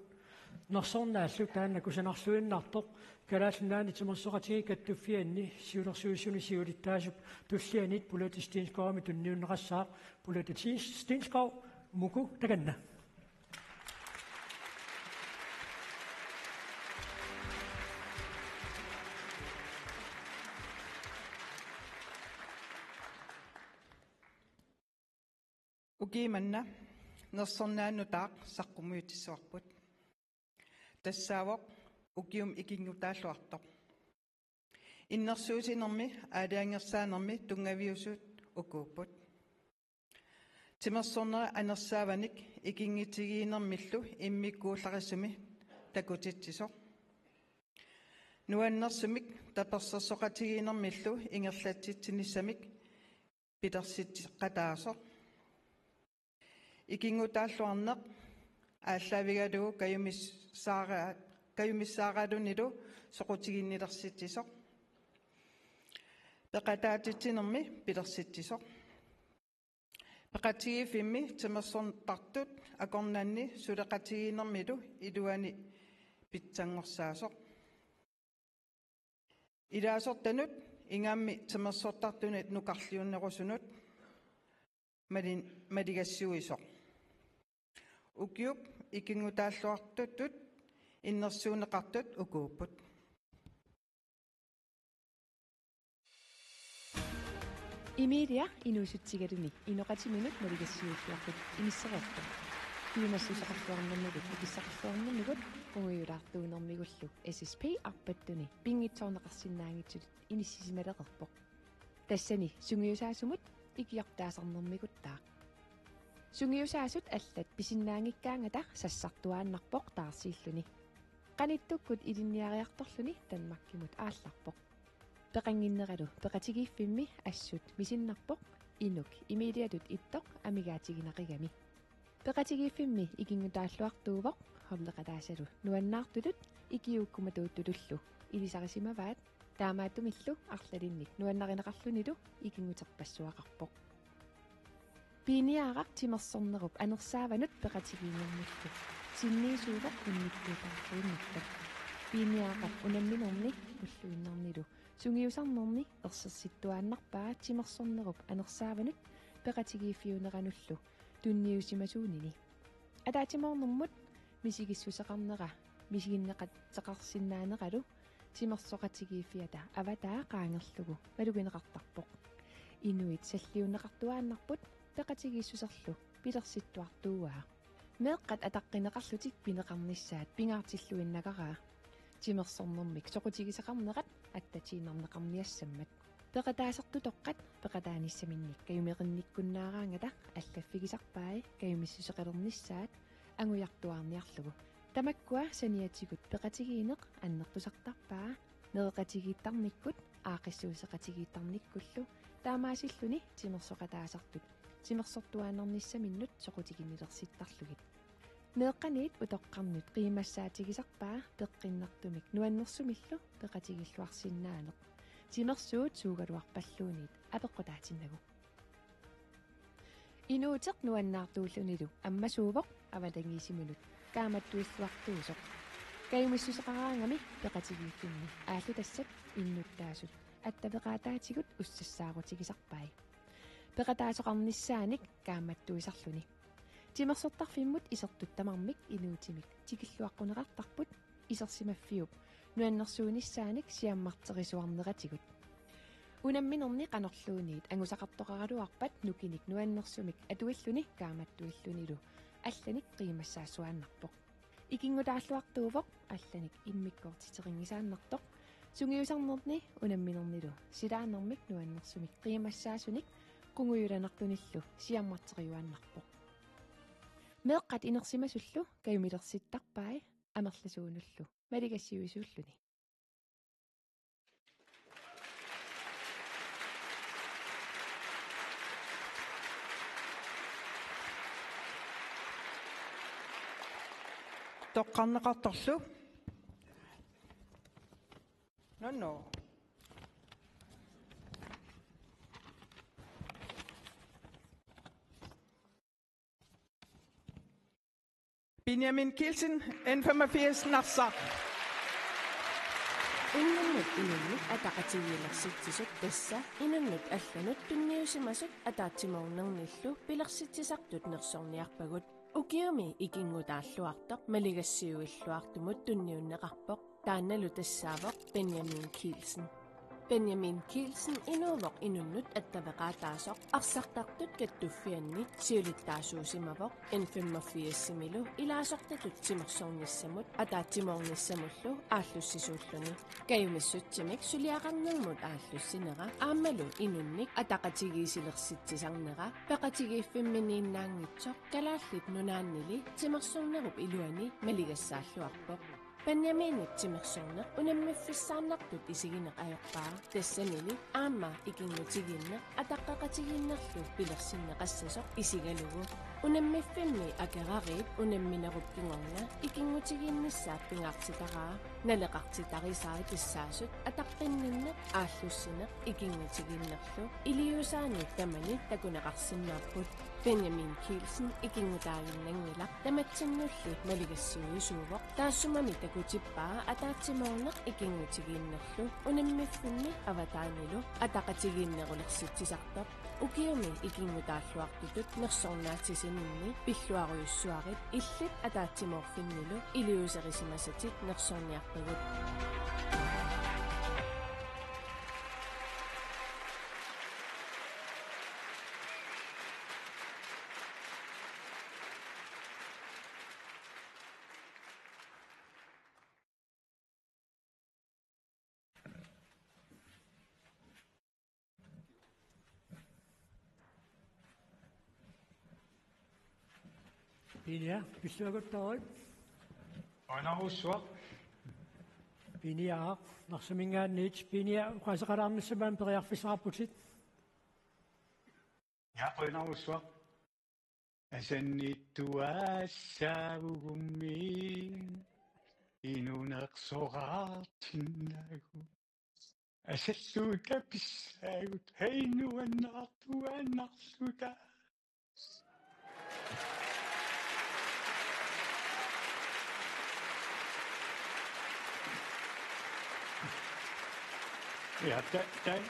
нерсорнааллу таанна кусанарлуиннартоқ калааллунаани тимерсоқатиги каттуффианни сиулерсуиссуни сиулиттаасуп туллианит пулатистинскооми тунниуннеқассаақ пулатистинскоо муку таканна Ugimanna нерсорнааннутаақ саққумуутиссуарпут тассаавоқ угиум икингутааллуартоқ иннерсуусинерми аалиангерсаанерми тунгавиусут укууппут тимерсорнера анерсааваник икингитигиинермиллу иммиккууллариссуми такутитсисоқ нуаннерсумик таперсерсоқатигиинермиллу ингерлатситсиниссамик питерситсеққатаасоқ икингутааллуарнеқ ааллаавигалугу каюмиссаараалунилу соқутигиннилерситсисоқ пеқатаатитсинерми пилерситсисоқ пеқатигифимми тимерсорнтартут акорнаанни сулеқатигинермилу илуани питсангорсаасоқ илаасортанут ингаамми тимерсортартунит нукарлиуннерусунут малигассуисоқ укиуп икингутааллуартуттут иннерсуунеқартут укууппут имедиа инуусутсигалуни иноқатиминут малигассуиллуарпут имиссеқарту пиумассусақарлуарнэрнугут икиссақарлуарнэрнугут унгуйулаартуунэрмигуллу SSP арпаттуни пингитсоорнеқарсинаангитсут иниссисималеқерпоқ тассани сунгиусаасумут икиартаасарнэрмигуттаа сунгиусаасут аллат писиннаангиккаангата сассартуааннарпоқ таарсииллуни qanittуккут илинниариарторлуни танмаккимут аалларпоқ пеқангиннералу пеқатигииффимми ассут мисиннарпоқ инук имедиатут иттоқ амигаатигинақигами пеқатигииффимми икингутааллуартуувоқ ховлеқатаасалу нуаннаартулут икиуккуматууттулуллу илисарисимаваат таамааттумиллу арлалинник нуаннаринеқарлунилу икингутерпассуақарпоқ пиниаарaq тимерсорнеруп анерсааванут пеқатигииннэрмуллу синниисуувоқ унниккуутарлуиннартак пиниаарaq унамминерни уллуиннарнилу сунгиусарнерни ерсерситтуааннарпаа тимерсорнеруп анерсааванут пеқатигииффиунерануллу тунниусимасуунини атаатимоорнэрмут мисигиссусеқарнера мисигиннеқатсеқарсинаанералу тимерсоқатигииффиата аватаа qaangerlugu малугинеқартарпоқ инуит саллиунеқартуааннарпут пеқатигииссусерлу пилерситтуартууаа меэққат атаққинеқарлутик пинеқарниссаат пингаартиллуиннакараа тимерсорнэрмик соқутигисеқарнерат аттатиинарнеқарниассаммат пеқатаасертутоққат пеқатааниссаминник каюмеқинниккуннаараангата аллаффигисарпаи каюмиссусеқалерниссаат ангуяртуаарниарлугу тамаккуа саниатигут пеқатигиинеқ аннертусартарпаа неэқатигииттарниккут аақиссуусеқатигииттарниккуллу таамаасиллуни тимерсоқатаасартут тимерсортуаанерниссаминнут соқутигиннилерситтарлугит неэққаниит утоққарнут қиимассаатигисарпаа пеққиннартумик нуаннерсумиллу пеқатигиллуарсинаанеқ тимерсуут суугалуарпаллуунит апеққутаатиннагу инуутеқ нуаннаартууллунилу аммасуувоқ авалангисимунут kaamatuissuartuusoq kayumissuseqaraangami peqatigiffinni aallu tassat innuttaasut attavеqaataatigut ussassaarutikisarpai peqataasoqarnissaanik kaammattuisarluni timersortarfimmut isertuttamarmik inuutimik tikilluaqquneqartarput isersimaffiup nuannersuunissaanik siammarterisuarneratigut unamminerni qanorluuniit angusaqartoqaraluarpat nukinik nuannersumik atuilluni kaamattuillunilu алланик қимассаасуааннарпоқ икингутааллуартуувоқ алланик иммиккортитерингисааннартоқ сунгиусарнерни унамминернилу силаанермик нуаннерсумик қимассаасуник qunguyulanartunillu siammarteriuannarpoq meeqqat inersimasullu kayumilерситтарпаа амерласуунуллу малигассиуисууллуни тоққарнеқарторлу no Benjamin Kielsen, N85 Narsaq. Innannut inannut ataqatigiilersiitsisut tassa inannut allanut tunniusimasut ataatsimornernerllu pilersitsisartut nersorniarpagut ukiumi ikingutaalluartoq maligassiuilluartumut tunniunneqarpoq taannalu tassaavoq Benjamin Kielsen. Benjamin Kielsen inuuvoq inunnut attavaqaataasoq arsartartut kattuffianni siulittaasuusimavoq N85-similu ilaasortatut simersornissamut ataatsimornissamullu aallussisuulluni kayumissutsimik suliaqarnermut aallussinera aammalu inunnik ataqatigiisilersitsisarnera peqatigiiffimmininnaangitsoq kalaallit nunaannili simersornerup iluani maligassaalluarpoq Benjaminit timersorneq unammiffissaarnartut isigineq ajoqqaa tassanili aamma ikingutiginneq ataqqaqatiginnerlu pilersinneqassasoq isigalugu unammiffimmi akerariit unammineruppingorna ikingutiginnissaat pingaartitaraa naleqartitarisaari tissaasut ataqqinninneq aallussineq ikingutiginnerlu iliusaani tamani takuneqarsinnaarput Benjamin Kielsen ikingutaaginnangilaq tamatsinulli maligassiuisuuvoq taassumami takutippaa ataatsimorneq ikingutiginnerlu unammiffimmi avataanilu ataqatiginnerulersitsisartoq ukiumi ikingutaalluartutut nersornaatisininni pilluaruyussuarit illit ataatsimorfinnilu iliuserisimasatit nersorniarpagut Pinia, pisuaguttarit. Anaussuaq. Pinia, narsumingaanniit pinia qaasaqalaarnissamaan periarfissaarputit. Ja anaussuaq. Asanniittuaassаагugummi inuneqsoraartinnagu. Asalluuta pissaagut heinuannartuaannarluta. Ja, den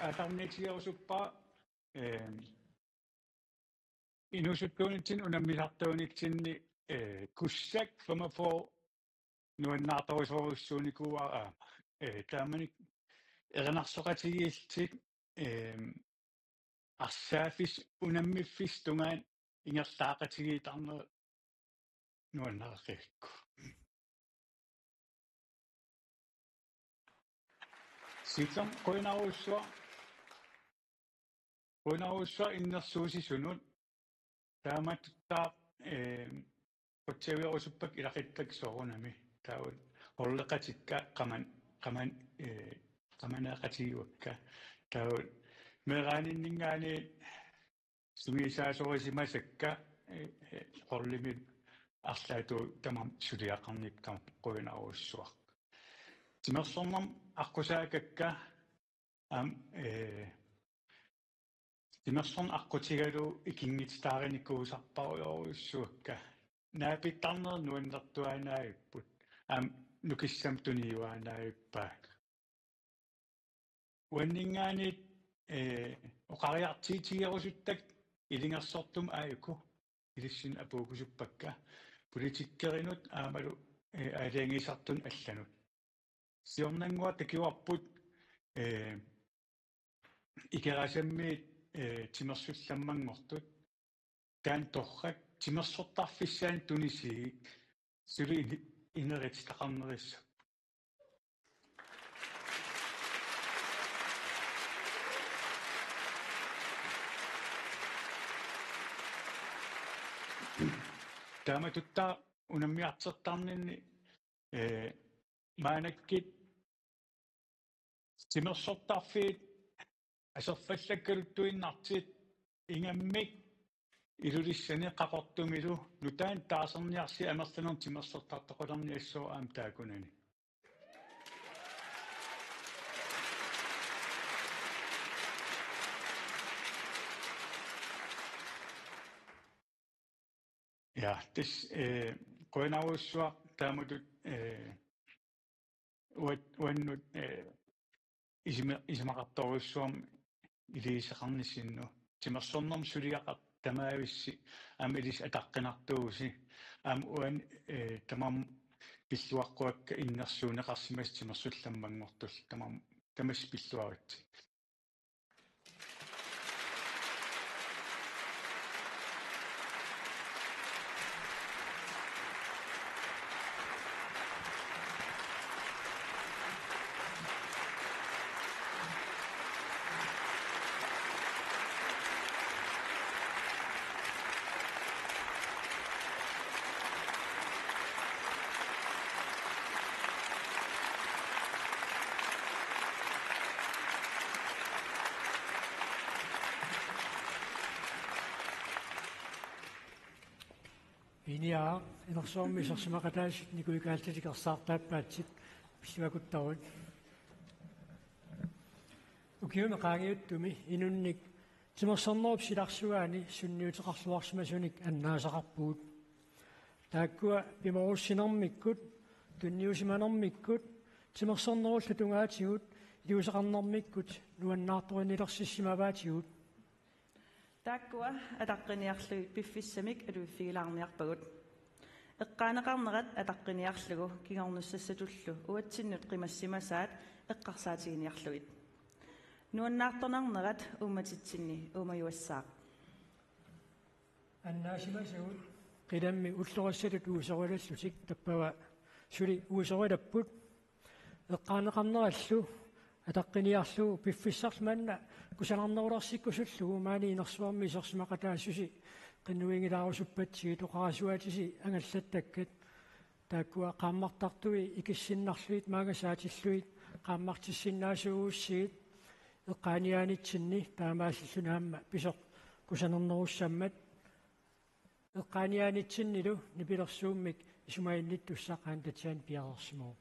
atarnitsiorsuppaa inusuttuunitsin unammisartuunitsinni kussak for nuannaartorusoruussuunikuaa taamanik eranarsoqatigiiltik arsaafis unammiffis tungaan ingertaaqatigiitarner nuannaqerikku Sitam koinaruussua innersuusisunut taamattaa qutsaviorusuppak ilaqittak sorunami taawut orleqatikka qamaneaqatigiuakka taawut meeraaninningaani sugiisaasorisimasakka qorlimi арлаату тамам сулиақарниккам қуинаруссуақ тимерсорнам аққусаакакка тимерсорн аққутигалу икингитстаариникуусарпаруйоруссуакка наапиттарнер нуаннертуаанаагиппут нукиссам туниуаанаагиппаак уаннингаанит оқариартиитигерусуттак илингерсортум ааюку илиссин апуукусуппакка политиккеринут аамалу аалиангисартун алланут сиорнангуа такиуарпут икерасаммиит тимерсулламмангортут таан торрак тимерсортарфиссаан тунисигик сули инерититақарнерисса Tämä tuttaa unammiartertarninni maanakkit simersortarfiit асерфаллаккалуттуиннартит ингаммик илулиссани қақортумилу нутаан таасерниарси амерланер тимерсертартоқулерни ассоо аам таакунани ja this qoinaussua taamutut uannut isimaqartoruissuam илисеқарнissinnu тимерсорнерм сулиақар тамаависси аам илис атаққинартууси аам уан тамам пиллуаққуакка иннерсуунеқарсимас тимерсулламмангортул тамас пиллуарит Inia inersuarmi sersimaqataasik nikuikaaltatikerssaartaappaatsit pissivakuttarut ukiuna qaangiuttumi inunnik timersornerup silarsuaani sunniuteqarluarsimasunik annaasaqarpuut taakkua pimerussinermikkut tunniusimanermikkut timersornerulla tungaatigut iluuseqarnermikkut nuannaartorinilersissimaavaatigut Taakkua ataqqiniarluit piffissamik aluiffigilaarniarpagut eqqaaneqarnerat ataqqiniarlugu kingornussassatullu uatsinnut qimassimasaat eqqarsaatigiниarluit nuannaartornarnerat ummatitsinni umajuassaaq аннаасимасагут қиламми уллорассалут уусеруалаллутик таппава сули уусеруалаппут эққаанеқарнераллу атаққиниарлу пиффиссарлманна кусаларнеруларсиккусуллугу маани инерсуарми серсимақатаассуси qinnuingilaarusuppatsi toqarasuatisi angallattakkат тааккуа qaammartartui ikissиннарлуит maagasaatilluit qaammartissиннаасуугуссиит эққааниаанитсинни таамааллунаамма писоқ кусанернерусsammat эққааниаанитсиннилу нипилерсууммик исумаинниттуссақаан татсаан пиарерсимуу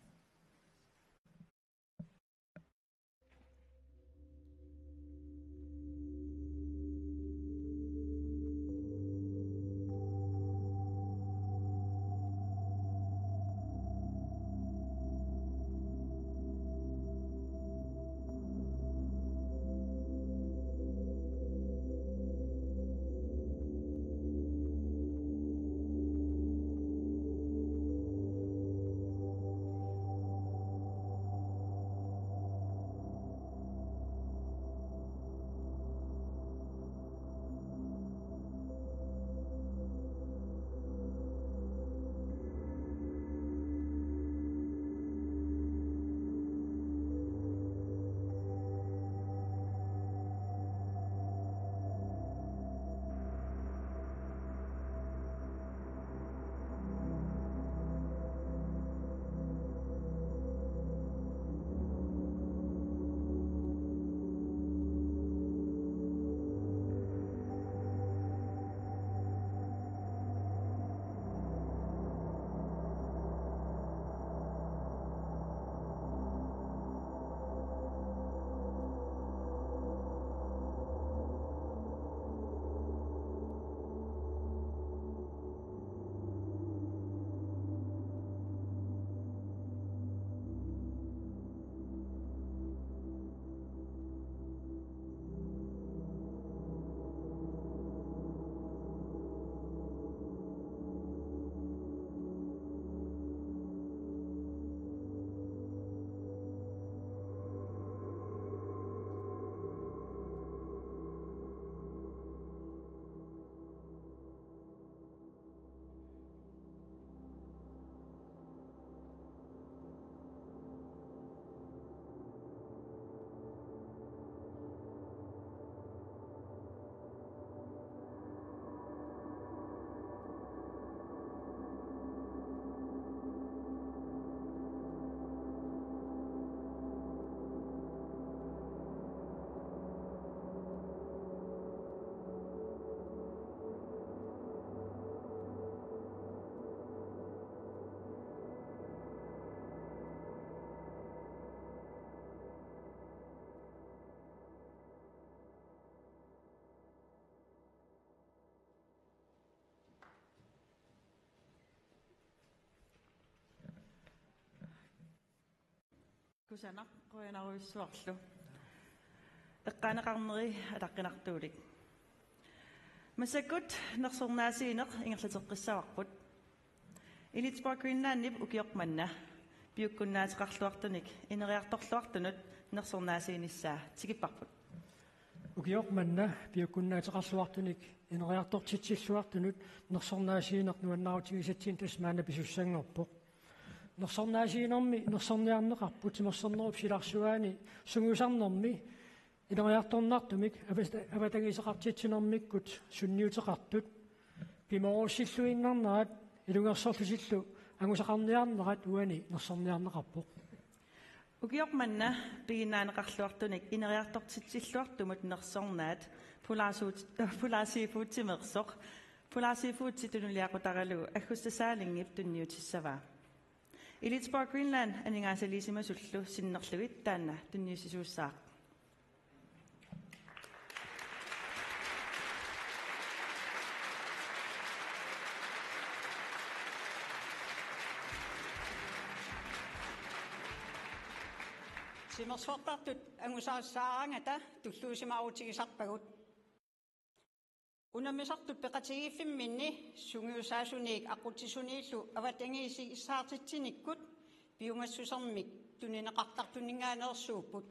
Kusana qoyanaruissuarlu. Eqqaanaqarneri ataqqinartuulik. Masakut nersornaasiineq ingerlateqqissavaqput. Elitsborg Greenlandip ukiormanna piukkunnaatiqarluartunik ineriartorluartunut nersornaasiinissaa tikipparput. Ukiormanna piukkunnaatiqarluartunik ineriartortitsilluartunut nersornaasiineq nuannarutigisatsin tasmaana pisussanngorpoq. Nersornaasiinermi nersorniarneqarput timersornerup silarsuaani sunguusarnermi ineriartornartumik avatagiseqartitsinermikkut sunniuteqartut pimorussilluinnarnerat ilungersorlusillu angusaqarniarnerat uani nersorniarneqarpoq. Ukiormanna piginaaneqarluartunik ineriartortitsilluartumut nersornaat pulaasiifuutimersoq pulaasiifuutitunuliaqutaralu aggussasaalingip tunniutissavaa. Elitsborg Greenland aningaasaliisimasullu sinnerluvit taanna tunniussisuussaaq. Simersuartartut angusaassaaangata tulluusimaarutigisarpagut. Unamisartut peqatigiiffimminni sungiusaasuniik aquttisuniillu avatangiisigissaartitsinikut piungassusermik tunineqartartuninngaaneersuupput.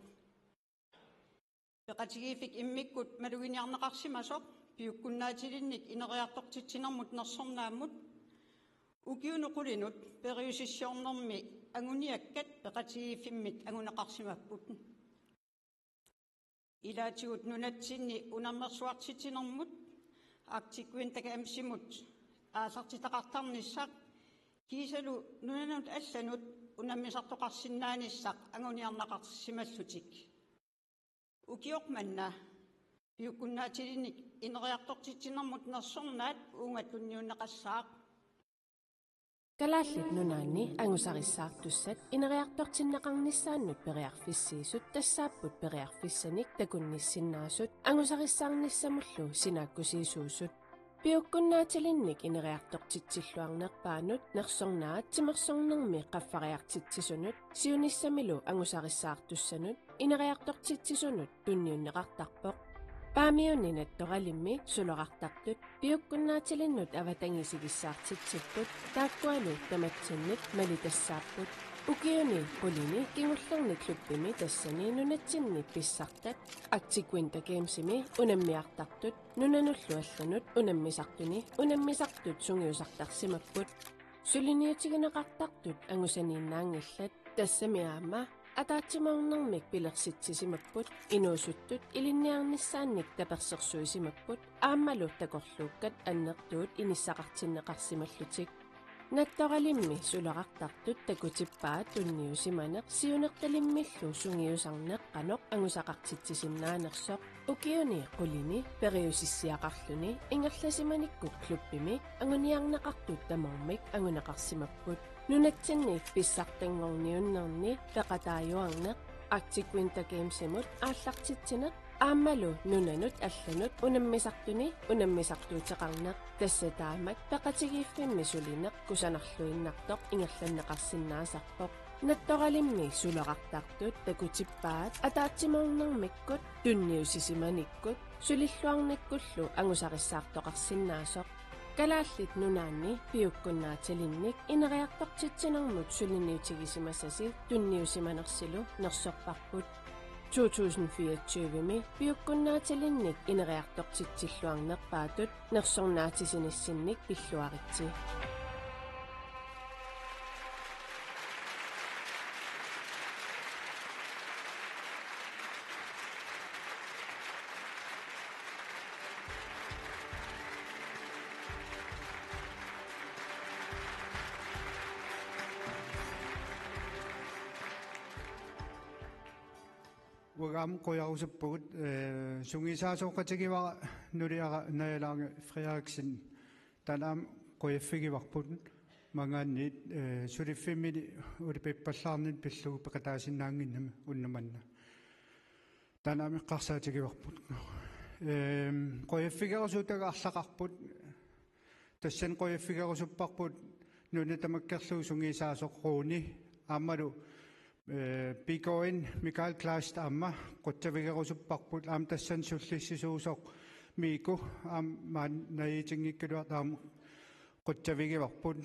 Peqatigiiffik immikkut maluginiarneqarsimasoq piukkunnaatilinnik ineriartortitsinermut nersornaammut ukiunuqulinut periusissioornermi anguniakkat peqatigiiffimmit anguneqarsimapput. Ilaatigut nunatsinni unammersuartitsinermut aktikkuintaka amsimut aasartitaqartarnissaq kiisalu nunanut allanut unammisartoqarsinnaanissaq anguniarnaqarsimallutik. Ukiormanna piukkunnaatilinnik ineriartortitsinermut nersornaat uungatunniunneqassaaq. Kalaallit nunaanni angusarissаарtussat ineriartortinneqarnissaannut periarfissiisut tassaapput periarfissanik takunnissinnaasut angusarissаарnissamullu sinaakkusiisuusut piukkunnaatilinnik ineriartortitsilluarneerpaanut nersornaat timersornermi qaffariartitsisunut siunissamilu angusarissаарtussanut ineriartortitsisunut tunniunneqartarpoq. Paamiunninattoqalimmi suloqartartut piukkunnaatilinnut avatangisigissаарtitsipput taakkualu tamatsinnik malitassaapput ukiuni qulini kingullernik luppimi tassani nunatsinni pissartat aktikkuinta keemsimi unammiartartut nunanulluallanut unammisartuni unammisartut sungiusartarsimapput suliniutigineqartartut angusaniinnaangillat tassamiaama атаатсимаорнэрмик пилерситсисимаппут инуусуттут илинниарнissaанник таперсерсуисимаппут ааммалу такорлууккат аннертуут иниссақартиннеқарсималлутик натторалимми сулеқартартут такутиппаат тунниусиманеқ сиунерталиммиллу сунгиусарнеқ қаноқ ангусақартитсисиннаанерсоқ укиуни қулини периусиссиақарлуни ингерласиманиккут клуппими ангуниарнеқартут тамормик ангунеқарсимаппут нунатсинник писсартангорниуннерни пеқатааюарнеқ актиквинта геймсимут ааллартитсинеқ ааммалу нунанут алланут унаммисартуни унаммисартуутеқарнеқ тассатаамат пеқатигииффимми сулинеқ кусанарлуиннартоқ ингерланнеқарсиннаасарпоқ натторалимми сулеқартартут такутиппаат атаатсимаорнэрмиккут тунниусисиманиккут сулиллуарниккуллу ангусариссаартоқарсиннаасоқ Kalaallit nunaanni piukkunnaatilinnik ineriartortitsinermut suliniutigisimassasi tunniusimanersilu nersorparput 2024-mi piukkunnaatilinnik ineriartortitsilluarnerpaatut nersornaatisinissinnik pilluaritsi. Wagam qoyausappugut sungisaasoqatigiva nuliara naalaanga Frederiksen tanam qoyaffigivarput mangaannit suliffimili ulipippallaarnit pillugu peqataasinnaanginnama unnumanna tanami qarsaatigivarput qoyaffigerusuutaga arlaqarput tassan qoyaffigerusupparput nunatamakkerluu sungisaasoqruuni aammalu Pikoin Mikael Klaas amma quttavigerusupparput aam tassan sullissisuusoq miiku aam maan nayitingikkalua taam quttavigivarput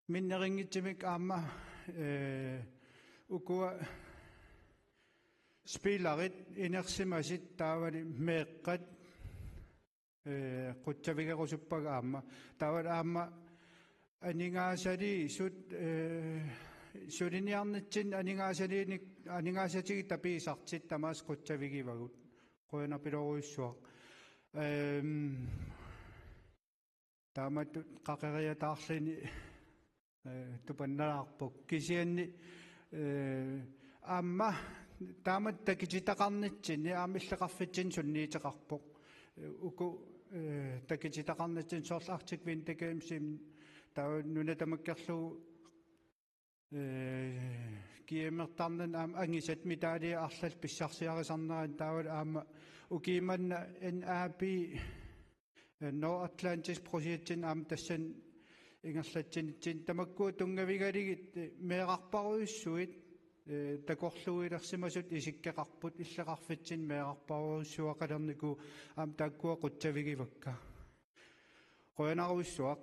minneringitsimik aamma ukua spilarit inersimasit taavali meeqqat quttavigerusuppaga aamma taavali aamma aningaasali sut Suriniarnitsin aningaasatigi tapiisartit tamaas quttavigivagut qoyanapiloruissuaq taamatut qaqeriataarlini tupannalaarpuk kisianni aamma taamat takititaqarnitsinni aamilleqarfitsin sunniiteqarpoq uku takititaqarnitsin soorlartik vintakeemsim taa nunatamakkerlugu kiimertarnan aam angisat mitaali arlal pissarsiarisarnaan taawal aama ukiimanna NAP North Atlantis projectin aam tassan ingerlatsinitsin tamakkuu tungavigaligit meeqarparuissuit takorluilersimasut isikkeqarput illeqarfitsin meeqarparuissuaqalerniku aam taakkua quttavigivakka qoyanaruissuaq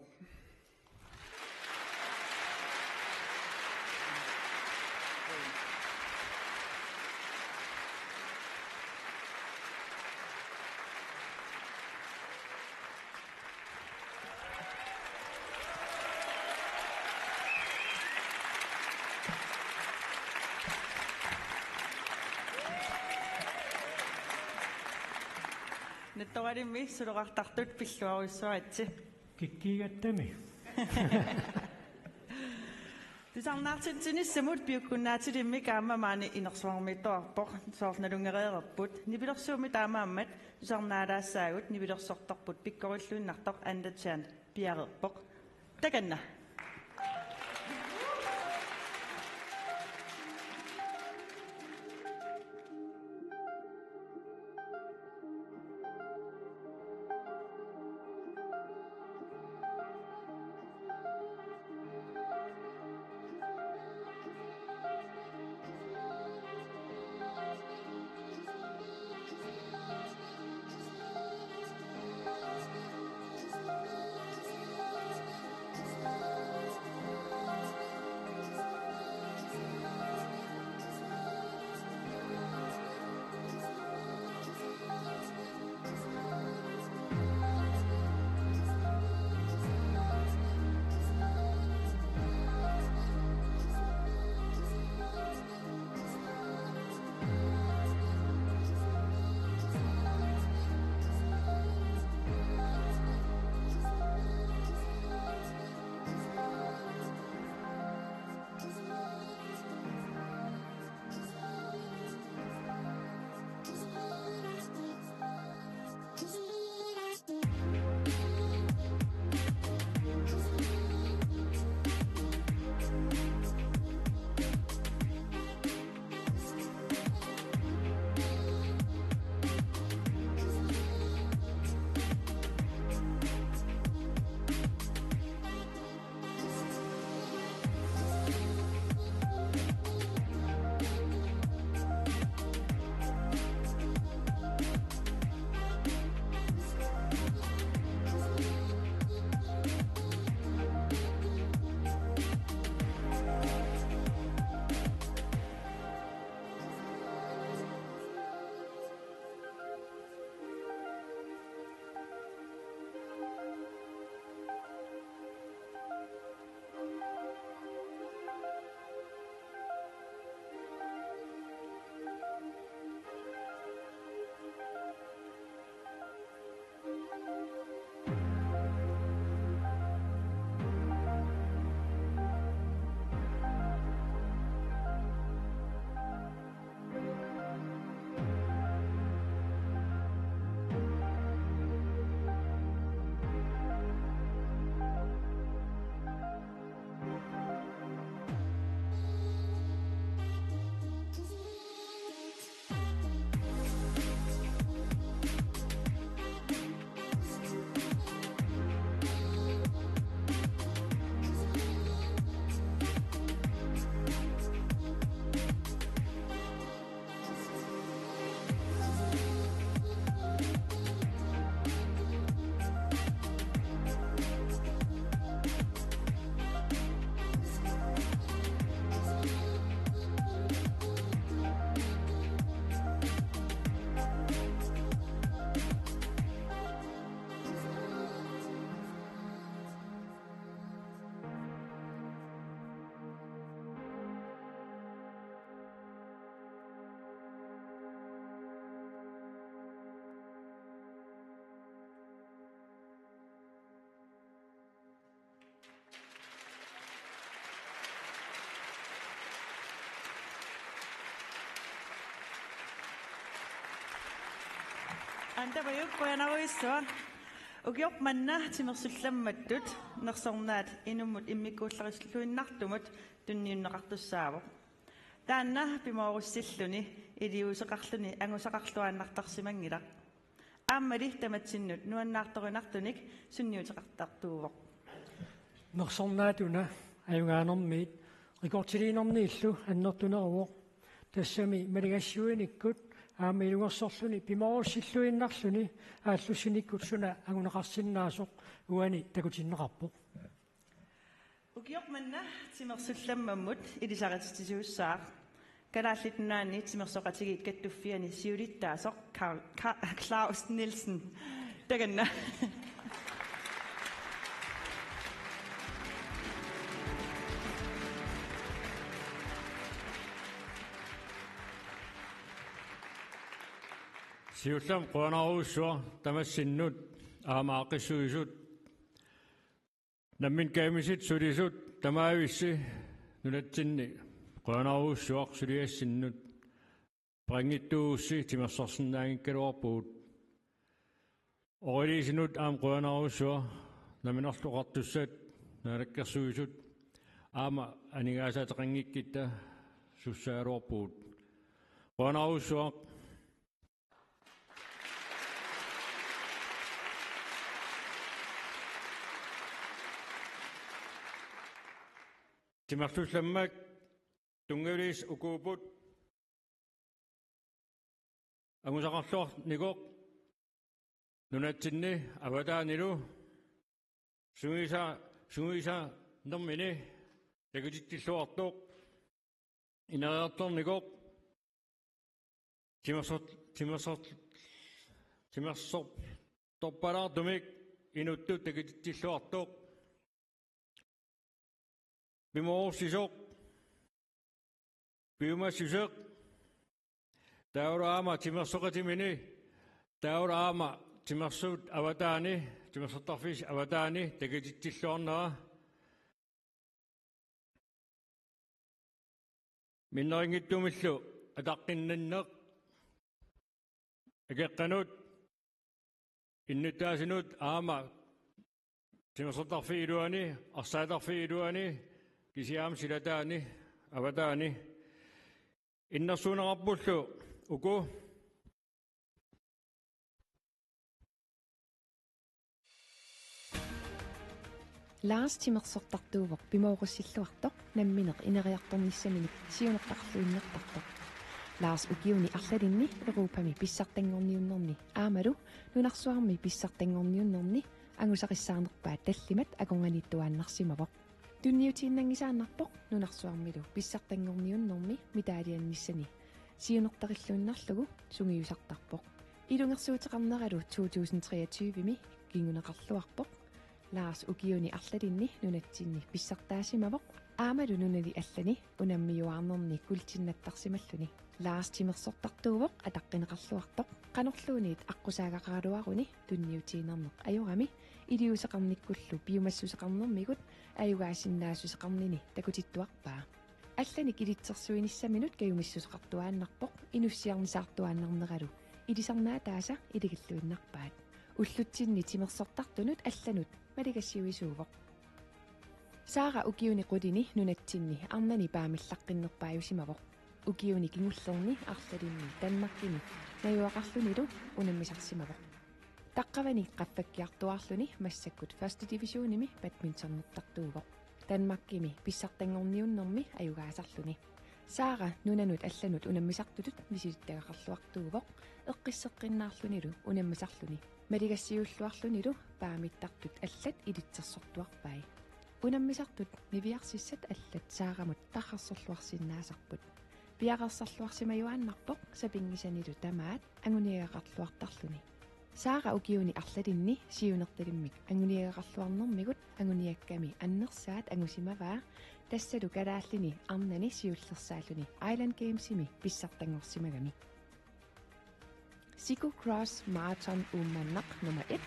Nettoarimi suluqartartut pilluaruissuaatsi. Kikkigattami. Tisarnaartinsinissamut piukkunnaatilimmi kaamamaani inersuarmittoarpoq soornalungereererput nipilersuumi taamaammat tisarnaalaasaagut nipilersortarput pikkorilluinnartoq andatsaan piarerpoq takanna. Anta bayuk qoyanaruissua. Ugiop manna timersullammattut nersornaat inumut immikuullarisluinnartumut tunniunneqartussaavu. Taanna pimoorussilluni iliuseqarluni angusaqarluaannartarsimangila. Aammali tamatsinnut nuannaartorinartunik sunniuteqartartuuvoq. Nersornaatuna ajungaanermiit rikortiliinerniillu annertuneruoq тассами малигасsuiниkkут аама илугерсорлуни пимаруссиллуиннарлуни ааллуссиниккут суна агунеқарсиннаасоқ уани такутиннеқарпоқ Ugiormanna timersullammammut ilisaqatistisuussaaq kalaallitnaani timersoqatigiit kattuffiani siulittaasoq Claus Nielsen taganna Siullam qoanaruussua tamassinut aamaaqissuisut nammin kaamisit sulisut tamaavissi nunatsinni qoanaruussuaq suliassinnut pringittuussi timersorsinnaangikkaluarpuut oriliisinut aam qoanaruussua naminerluqartussat naalakkersuisut aama anigaasaateqangikkitta sussaaluarpuut qoanaruussuaq Timartuslammak tungelis ukuuput angusaqarluar nikoq nunatsinni avataanilu sungisa nermini takutittilluartuq ineriartornikoq timersor torpalaartumik inuttu takutittilluartuq Bimorsisoq biumassisoq tauraama timersoqatimini tauraama timersuut avataani timersortarfis avataani takitittilluarnera minnerinngittumillu ataqqinninneq ageqqanut innutaasinut aama timersortarfi iluani arsaatarfi iluani kisiam silataani avataani innersuunerarpullu uku Lars timersortartuuvoq pimooqussilluartoq nammineq ineriartornissaminik siunertarluinnertartoq Lars ukiuni arlalinni Europami pissartangorniunnerni aamalu nunarsuarmi pissartangorniunnerni angusaqissaanerpaat tallimat akonganittuaannarsimavoq tunniutiinnangisaannarpoq nunarsuarmilu pissartangorniunnermi mitaaliannissani siunertarilluinnarlugu sungiusartarpoq ilungersuuteqarneralu 2023mi kinguneqarluarpoq Lars ukiuni arlalinni nunatsinni pissartaasimavoq aamalu nunali allani unammiuarnerni kultinnattarsimalluni Lars timersortartuuvoq ataqqinеqarluartoq qanorluuniit аққусаагақаралуарuni tunniutiinerneq ajorami iliuseqarnikkullu piumassuseqarnermigut аюгаасиннаасусеқарнини такутиттуарпаа алланик илитсерсуинissаминут каюмиссусеқартуааннарпоқ инуссиарнисаартуааннернералу илисарнаатааса илигиллуиннарпаат уллутсинни тимерсортартунут алланут малигассиуисуувоқ Саара укиуни qudini nunatsinni арнани паамиллаққиннерпааюсимавоқ укиуни кингуллерни арлалинни Данмаркини наюақарлунилу унаммисарсимавоқ таққавани qaffakkiartuarluni массаккут first divisionimi badmintonnertartuuvoq Данмаркими писсартангорниуннэрми аюгаасарлуни Саара нунанут алланут унаммисартутут мисилиттагақарлуартуувоқ эққиссеққиннаарлунилу унаммисарлуни малигассиуллуарлунилу паамиттартут аллат илитсерсортуарпай унаммисартут нивиарсиссат аллат саарамут тахарсорлуарсиннаасарпут пиақарсарлуарсимаюааннарпоқ сапингисанилу тамаат ангуниагақарлуартарлуни Саара укиуни арлалинни сиунерталиммик ангуниагақарлуарнэрмигут ангуниакками аннерсаат ангусимаваа тассалу калааллини арнани сиуллерсааллуни Island Games-ими писсартангорсимагами Siku Cross Marathon Uummannaq nummer 1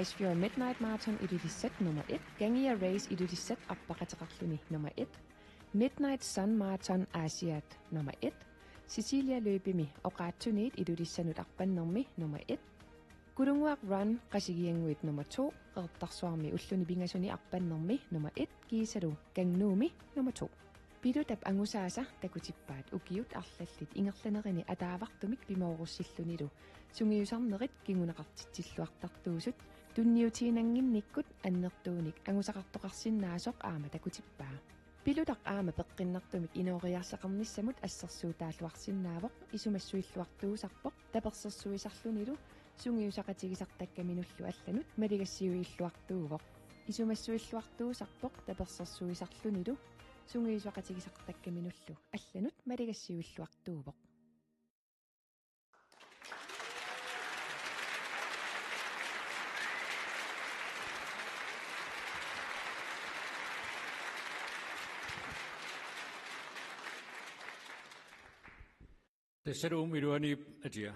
Icefjord Midnight Marathon ilulisat nummer 1 Gangia Race ilulisat appaqateqarluni nummer 1 Midnight Sun Marathon Asiat nummer 1 Cecilia løbimi oqaattuniit ilulissanut arpannermi nummer 1 Kulunguaq Run qasigianguit nummer 2 qertarsuarmi ulluni pingasuni arpannermi nummer 1 kiisalu kangnuumi nummer 2. Pidutap angusaasa takutippaat ukiut arlallit ingerlanerini ataavartumik pimoorussillunilu sungiusarnerit kinguneqartitsilluartartuusut tunniutiinanginnikkut annertuunik angusaqartoqarsinnaasoq aama takutippaa. Pilutaq aama peqqinnartumik inooriarsaqarnissamut assersuutaalluarsinnaavoq isumassuilluartuusarpoq tapersersuisarlunilu sungiusaqatigisartakkaminullu allanut maligassiuilluartuuvoq isumassuilluartuusarpoq tapersersuisarlunilu sungiusaqatigisartakkaminullu allanut maligassiuilluartuuvoq. Tässä ruumiluani atia.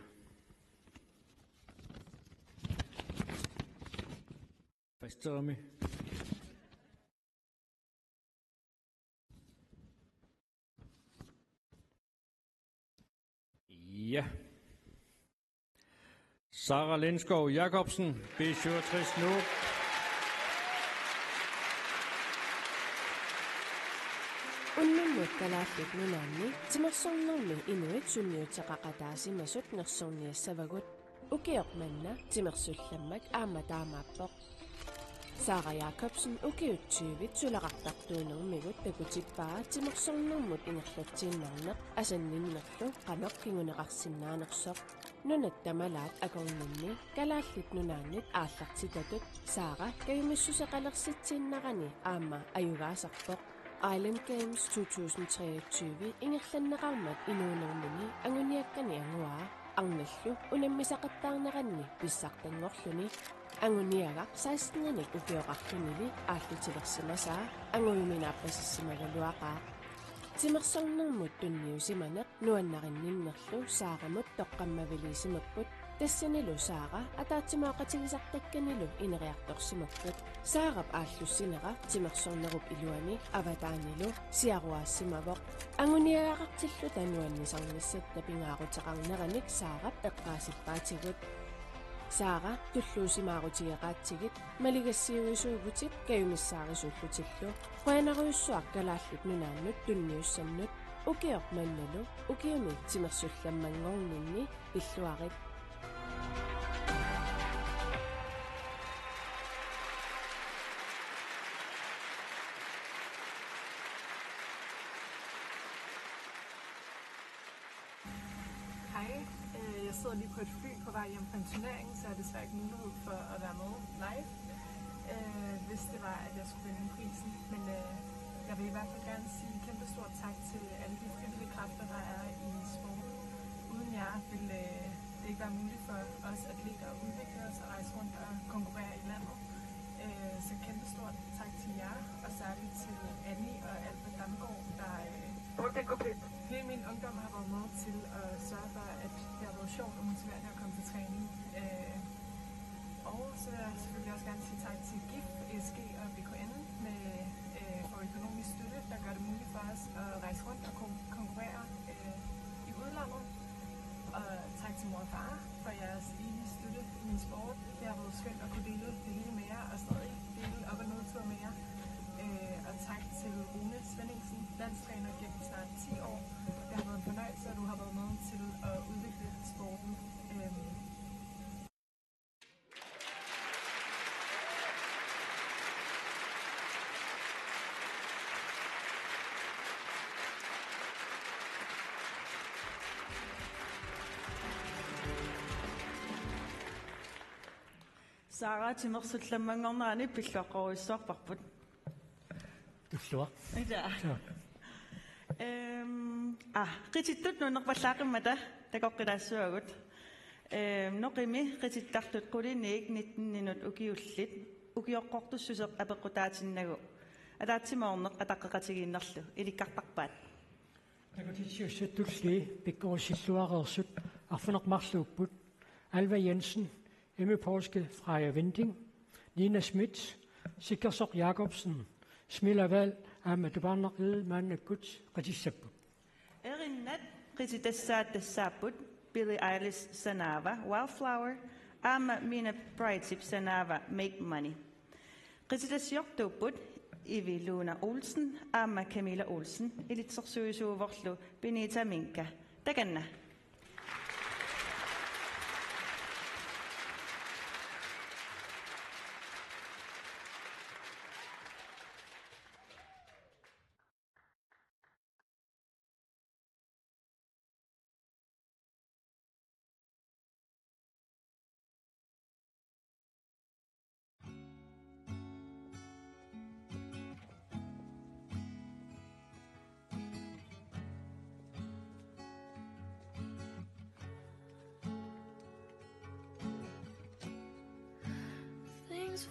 Fastami. Ja. Sara Lindskov Jacobsen, B67 nu. Kalaallit nunanni timersornermi inuit sunniutaqaqataasimasut nersorniassavagut ukiormanna timersullammak aamataamaappoq Sara Jacobsen ukiutsuivit sulaqartartuunermigut takutippaa timersornermut inerlatsiinnarneq asanninnerlu qaneqkinguneqarsinnaanersoq nunattamalaat akorninni kalaallit nunaannit aallartitatut Sara kayumissuseqalersitsiinnarani aama ayugaasarpoq Island Games 2023 ingerlanneqarmat inuunermini anguniakkani anguaa arnallu unammisaqattaarneranni pissartangorluni anguniagaq 16-nik ukioqarlunili aallutilersimasaa anguiminaappassisimagaluaqaa timersornermut tunniusimaneq nuannarinnimnerlu saaramut toqqammaviliisimapput тассанилу Сара атаатсимаоқатигисартакканилу инериарторсимаккут Саарап ааллуссинера тимерсорнеруп илуани аватаанилу сиаруаассимавоқ ангуниагаақартиллу тануаннисарниссат тапингаарутеқарнераник Саарап эққаасиппаатигут Сара туллуусимаарутигеқаатсигит малигассиуисуугутик каюмиссаарисууллутиллу хуанаруйуссуақ калааллут нунааннут тунниуссаннут укиорманналу укиуми тимерсулламмангорнинни пиллуарит Jeg sidder lige på et fly på vej hjem fra en turnering, så jeg har desværre ikke mulighed for at være med live, hvis det var, at jeg skulle vinde prisen. Men jeg vil i hvert fald gerne sige kæmpe stort tak til alle de frivillige kræfter, der er i sport. Uden jer ville det ikke være muligt for os atleter at udvikle os og rejse rundt og konkurrere i landet. Så kæmpe stort tak til jer, og særligt til Annie og Albert Damgaard, der hele min ungdom har været med til at sørge for, at det har været sjovt og motiverende at komme til træning. Og så vil jeg selvfølgelig også gerne sige tak til GIF, ESG og BKN for økonomisk støtte, der gør det muligt for os at rejse rundt og konkurrere i udlandet. Og tak til mor og far for jeres evige støtte i min sport. Det har været skønt at kunne dele det hele med jer og stadig dele op- og nedtur med jer. Og tak til Rune Svendingsen, landstræner gennem snart 10 år. Det har været en fornøjelse, at du har været med til at udvikle sporten. Sara timersullammanngornerani pilluaqqoruissuarparput. Tullua. Ja. Qitittut nunerpallaaqimata takoqqilaassуагут. Noqimi qitittartut qulinik 19 ukiullit ukioqqortussuseq apeqqutaatinnagу. Ataatsimaorneq ataqqeqatigiinnerlu ilikkartarpaat. Takutitsiussutulli pikkorusilluareersut arfunermarluupput Alva Jensen, Emmy Poulske, Freja Vinding, Nina Schmidt, Sikkersoq Jacobsen, Smilla Val, Ahmed Barnaqid, Mannekut, Qatissaput. Erinnet qititassaattassaapput Billie Eilish Sanava, Wildflower, Mina Brightip Sanava Make Money. Qisitasjortuupput Ivi Luna Olsen, Camilla Olsen, ilitsorsuisuuvorlu Benita Minka. Takanna.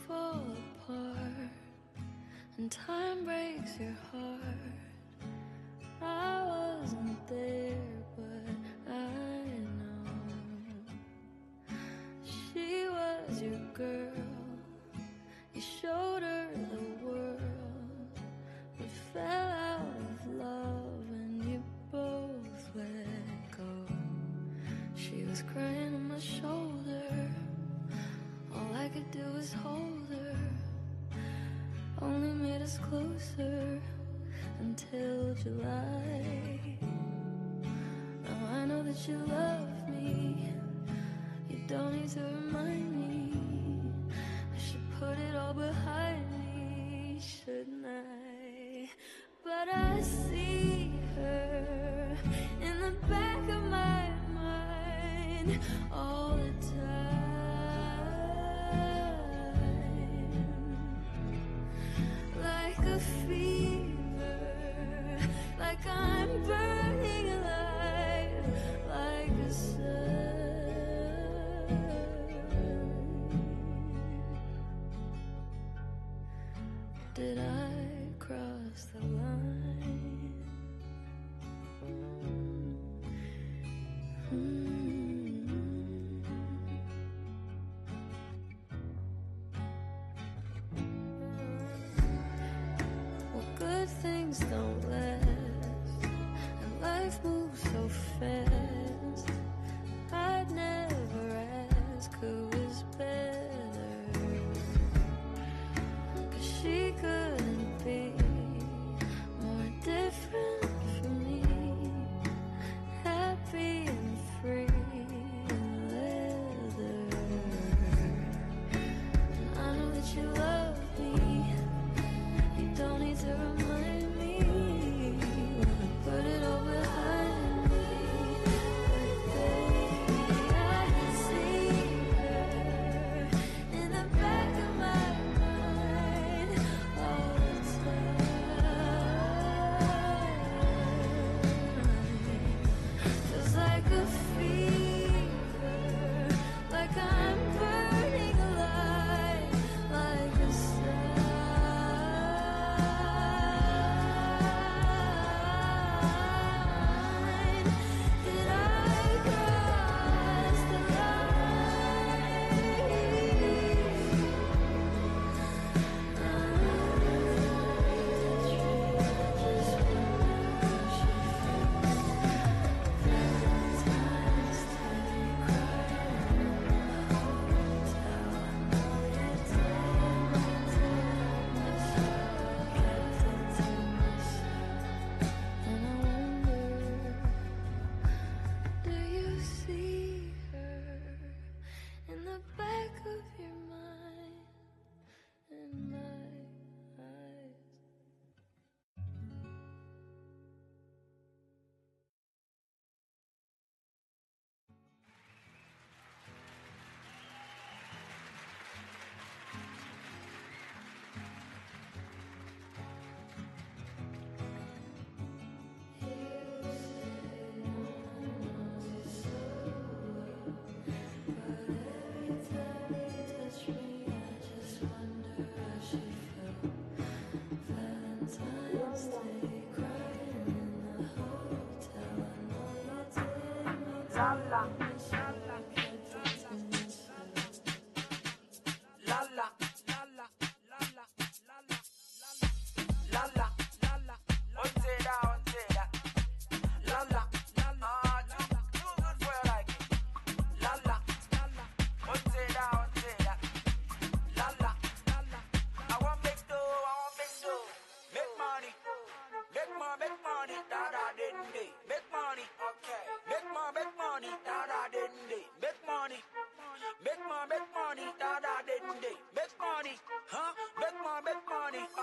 Fall apart and time breaks your heart. I wasn't there, but I know she was your girl. You showed her the world, but fell out of love and you both let go. She was crying on my shoulder. All I could do was hold her. Only made us closer until July. Now I know that you love me. You don't need to remind me. I should put it all behind me, shouldn't I? But I see her in the back of my mind all the time. Like a fever, like I'm burning alive, like a sun. Did I cross the line? Good things don't last, and life moves so fast. I'd never ask who was better, 'cause she couldn't be more different from me. Happy and free in leather. And I know that you love me. You don't need to remind me. Wanna put it all behind me. But baby, I can see her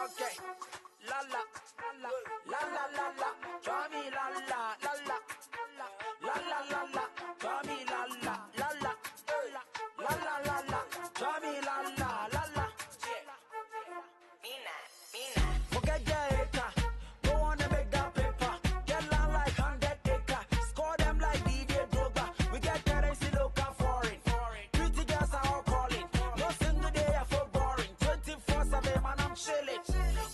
Okay. La la la la la la la. Draw me la la la la la la la la. Draw me la la la la la la la la. Draw me la la la la. Forget your hater. Go on and make that paper. Get land like 100 acre. Score them like Didier Drogba. We get currency local foreign. Pretty girls are all calling. No single day I feel boring. 24/7 man I'm chilling.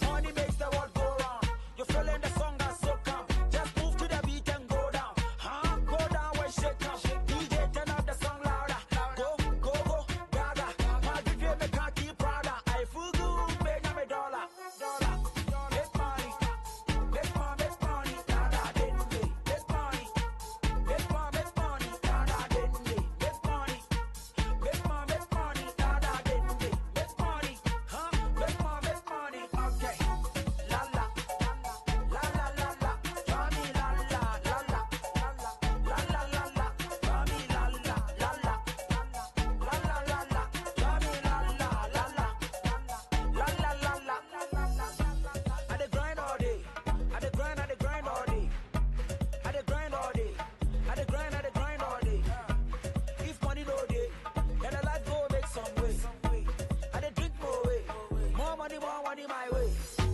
Money makes the world go round. You're feeling the song and so come. Just move to the beat and go down. Huh? Go down when shake up. DJ turn up the song louder. Go, go, go, gaga. My DJ make her keep Prada. I feel good, pay me dollar. Make money, make money, make money. Da da den me. Make money, make money, make money. Da da den me. Make money, make money, make money. Da da den me. Make money, huh? Make money, make money. Okay. La la, la la la la. Draw me la la la la, la la la la. Draw me la la la la, la la la la. Draw me la la la la, la la la la. I dey grind all day. I dey grind all day. I dey grind all day. I dey grind all day. If money no dey, then the life go make some way. I dey drink more way. More money my way.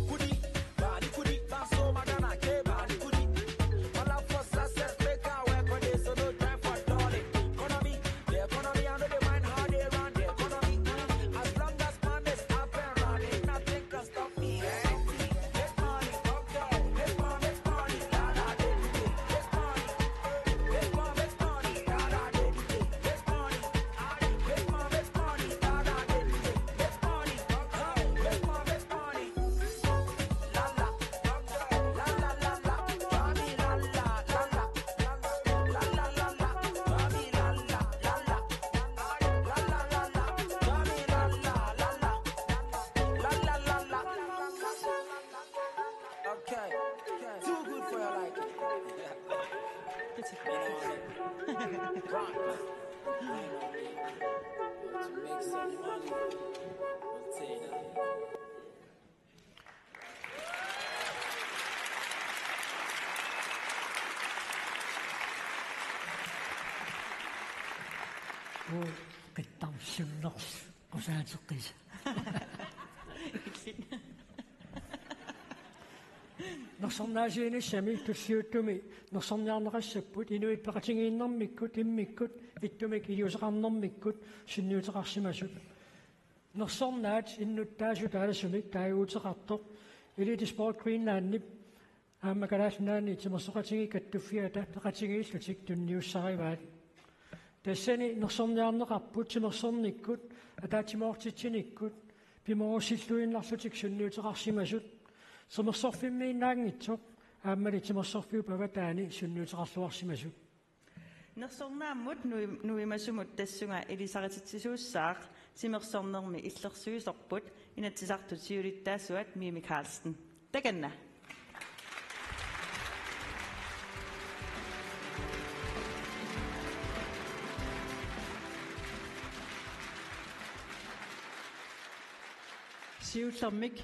Kudi, body kudi, dance so magana ke body kudi. All of us success make our work on this, so no time for darling. Economy, the economy, I know they mind how they run the economy. As long as man is up and running, nothing can stop me. Make money, okay. Make money, la la den me. Make money, la la den me. Make money, la la den me. Make money, la la den me. Make money, make money. La la, la la la la. Draw me la la la la, la la la la. Draw me la la la la, la la la la. Draw me la la la la, la la la la. Okay, too good for your liking. To make some money, we'll take that. قطع النقص وساعد القيس نصناجين الشمي تسيوتمي نصنع نغسبوت إنو يتبقتين نمكوت إمكوت إتمك يوزغ نمكوت شنو تغسمسوت نصناج إنو تاجو تارسمي تايو تغطو إلي تسبوت كوين لانب أما كلاش ناني تمسقتين كتفياتا تغتين سلسك تنيو سايبات تسني نصنع نغبوت تمصنكوت أتاتمورتينيكوت بموسيلوين لاسوتيك شنو تغسمسوت Sommersorfimmi nangitsok ammali timorsorfiu pavataani sunnuuteqarluarsimasut Nersornaamut nuimasumut tassunga Elisarititissuussaaq simersornermi illersuisorput inatsisartut siulittaasuat Mimi Karlsten. Takanna. Siullermik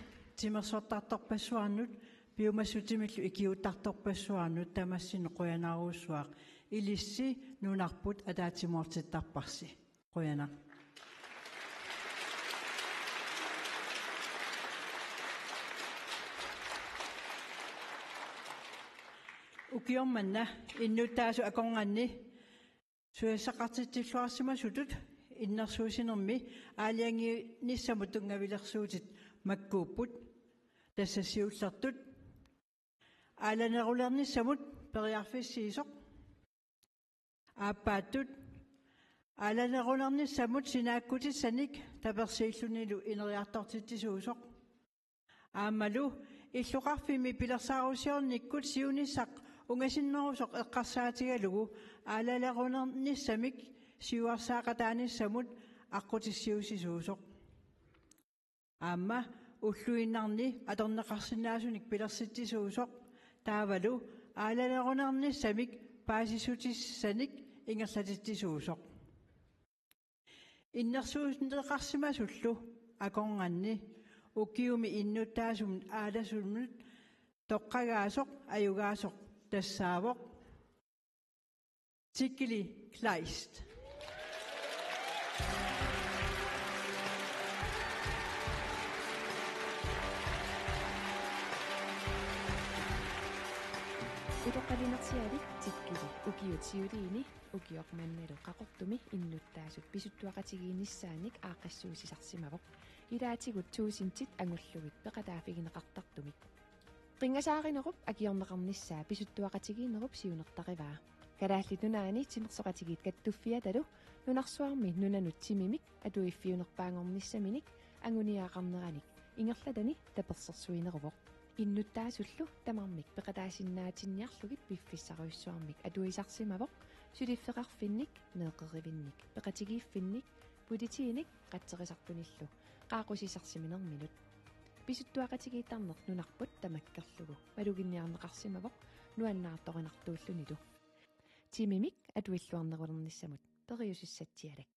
Timersortartorpassuarnut piumassutimitlu ikiuttartorpassuarnut tamassinu qoyanaaruussuaq ilissi nunarput ataatimoortittarparsi qoyana ukiormanna innutaasu akornganni suassaqartittilluarsimasutut innersuusinermi aaliangi nissamut tungavilersuutit makkuupput тассассиуллертут ааланерулернissamут периарфиссиисоқ ааппааттут ааланерулернissamut синааккутиссаник таперсииллунилу инериартортиттисуусоқ аамалу иллуқарфими пилерсаарусиорниккут сиунissaq унгасиннерусоқ эққарсаатигалугу аалалерунернissamик сиуарсаақатааниссамут аққутиссиусисуусоқ аама уллуиннарни аторнеқарсинаасуник пилерситтисуусоқ таавалу аалалерунернissamик паасисутиссаник ингерлатиттисуусоқ иннерсууснеқарсимасуллу акорнганни ukiumi innuttaasum aalasumnut toqqagaasoq ayugaasoq tassaavoq Tikkeli Kleist. Utoqqalinersialik tikkili ukiutiuliini ukiormannalu qaqortumi innuttaasut pisuttuaqatigiinissaanik aaqassuusisarsimavoq ilaatigut tuusintit angullugit peqataafigineqartartumik qingasaaqinerup akiorneqarnissaa pisuttuaqatigiinerup siunertaqivaa kalaallinunaani timersoqatigit kattuffiatalu nunarsuarmi nunanut timimik atuiffiunerpaangornissaminik anguniaaqarneranik ingerlatani tapersersuineruvoq innuttaasullu tamarmik peqataasinnaatinnniarlugit piffissaruissuarmik atuisarsimavoq suliffeqarfinnik neeqerivinnik peqatigiiffinnik pulitiinik qatseqisartunillu qaaqusisarsiminерminut pisuttuaqatigiittarneq nunarput tamakkerlugu maluginniarneqarsimavoq nuannaartorinartuullunilu timimik atuilluarnerulernissamut periusissatsialak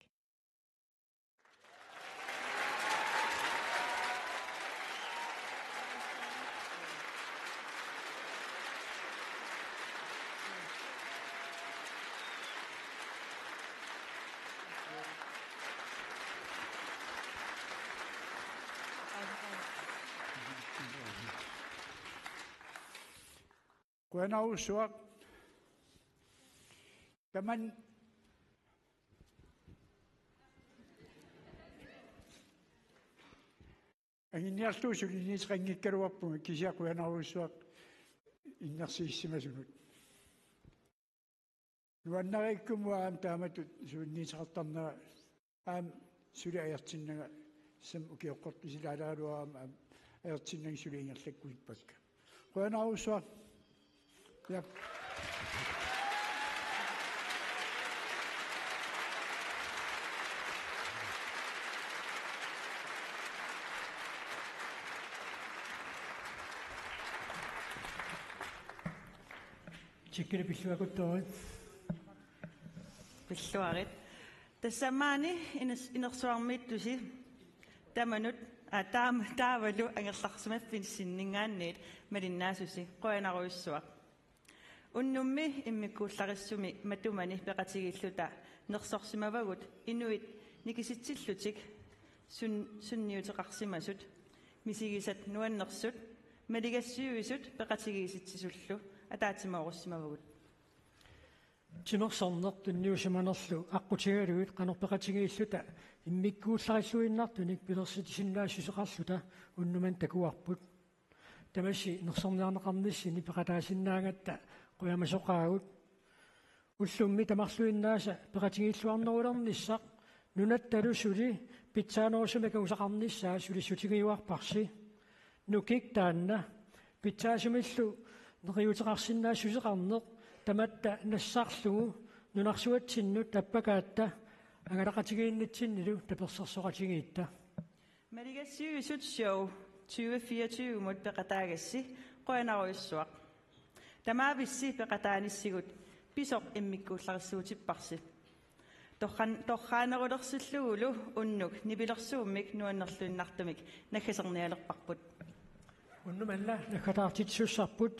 Kuanausuaq taman anginiarluusuliniisqanngikkaluarpunga kisiaquanausuaq innersiissimasunut nuannariikkumua aam taamatut suunniisaqartarnera aam suli ajartinnaga sam ukioqqortisilaalaluaama aam ajartinnagi suli ingerlakkuipakka kuanausuaq ja Tikkeli pilluakuttorit. Pilluarit. Tassammaani inersuarmiittusi tamanut taavalu angerlarsumaffissinningaanniit malinnaasusi qoanaruissuaq. Unnummi immikkuullarissumi matumani peqatigilluta nersorsimavagut inuit nikisitsillutik sunniuteqarsimasut misigisat nuannersut maligassiuisut peqatigiisitsisullu атаатимаорусимавагут тимерсарнер тунниусиманерлу аққутигалуит қанерпеқатигииллута иммиккууллариллуиннартуник пилерситисиннаасусеқарлута уннуман такуарпут тамаси нерсорниарнеқарниссини пеқатаасиннаангатта қуямасоқаагут уллумми тамарлуиннааса пеқатигииллуарнерулерниссақ нунатталусули питсаанерусумака усақарниссаа сулиссутигиуарпарси нукик таанна питсаасумиллу нeriuteqarsinnaassuseqarneq tamatta nassarlugu nunarsuatsinnu tappakaatta angalaqatigiinnitsinnilu tapersersoqatigiitta Maligassiuisut show 2024 mut peqataagassi qoanaruissuaq tamaavissi peqataanissigut pisoq immikkuullarisuutipparsi torraanerulersilluulu unnuk nipilersuummik nuannerluinnartumik naggasernialerparput unnumalla nakkataartitsuussarput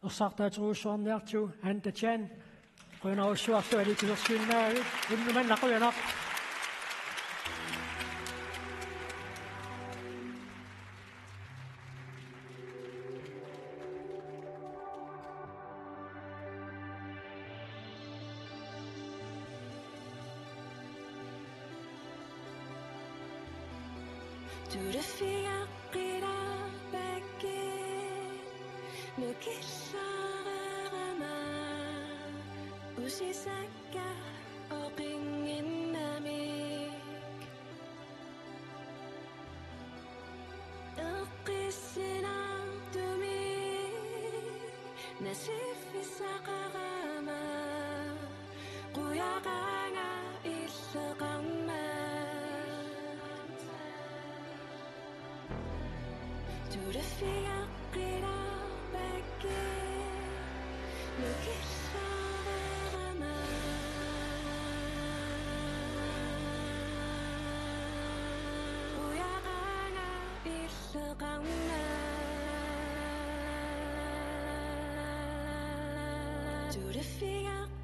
ersaartaateruussuarniartu Anta-Chan qoinaruissuartu alikilersuinnaagit unnumanna qoyanaq Du det fingre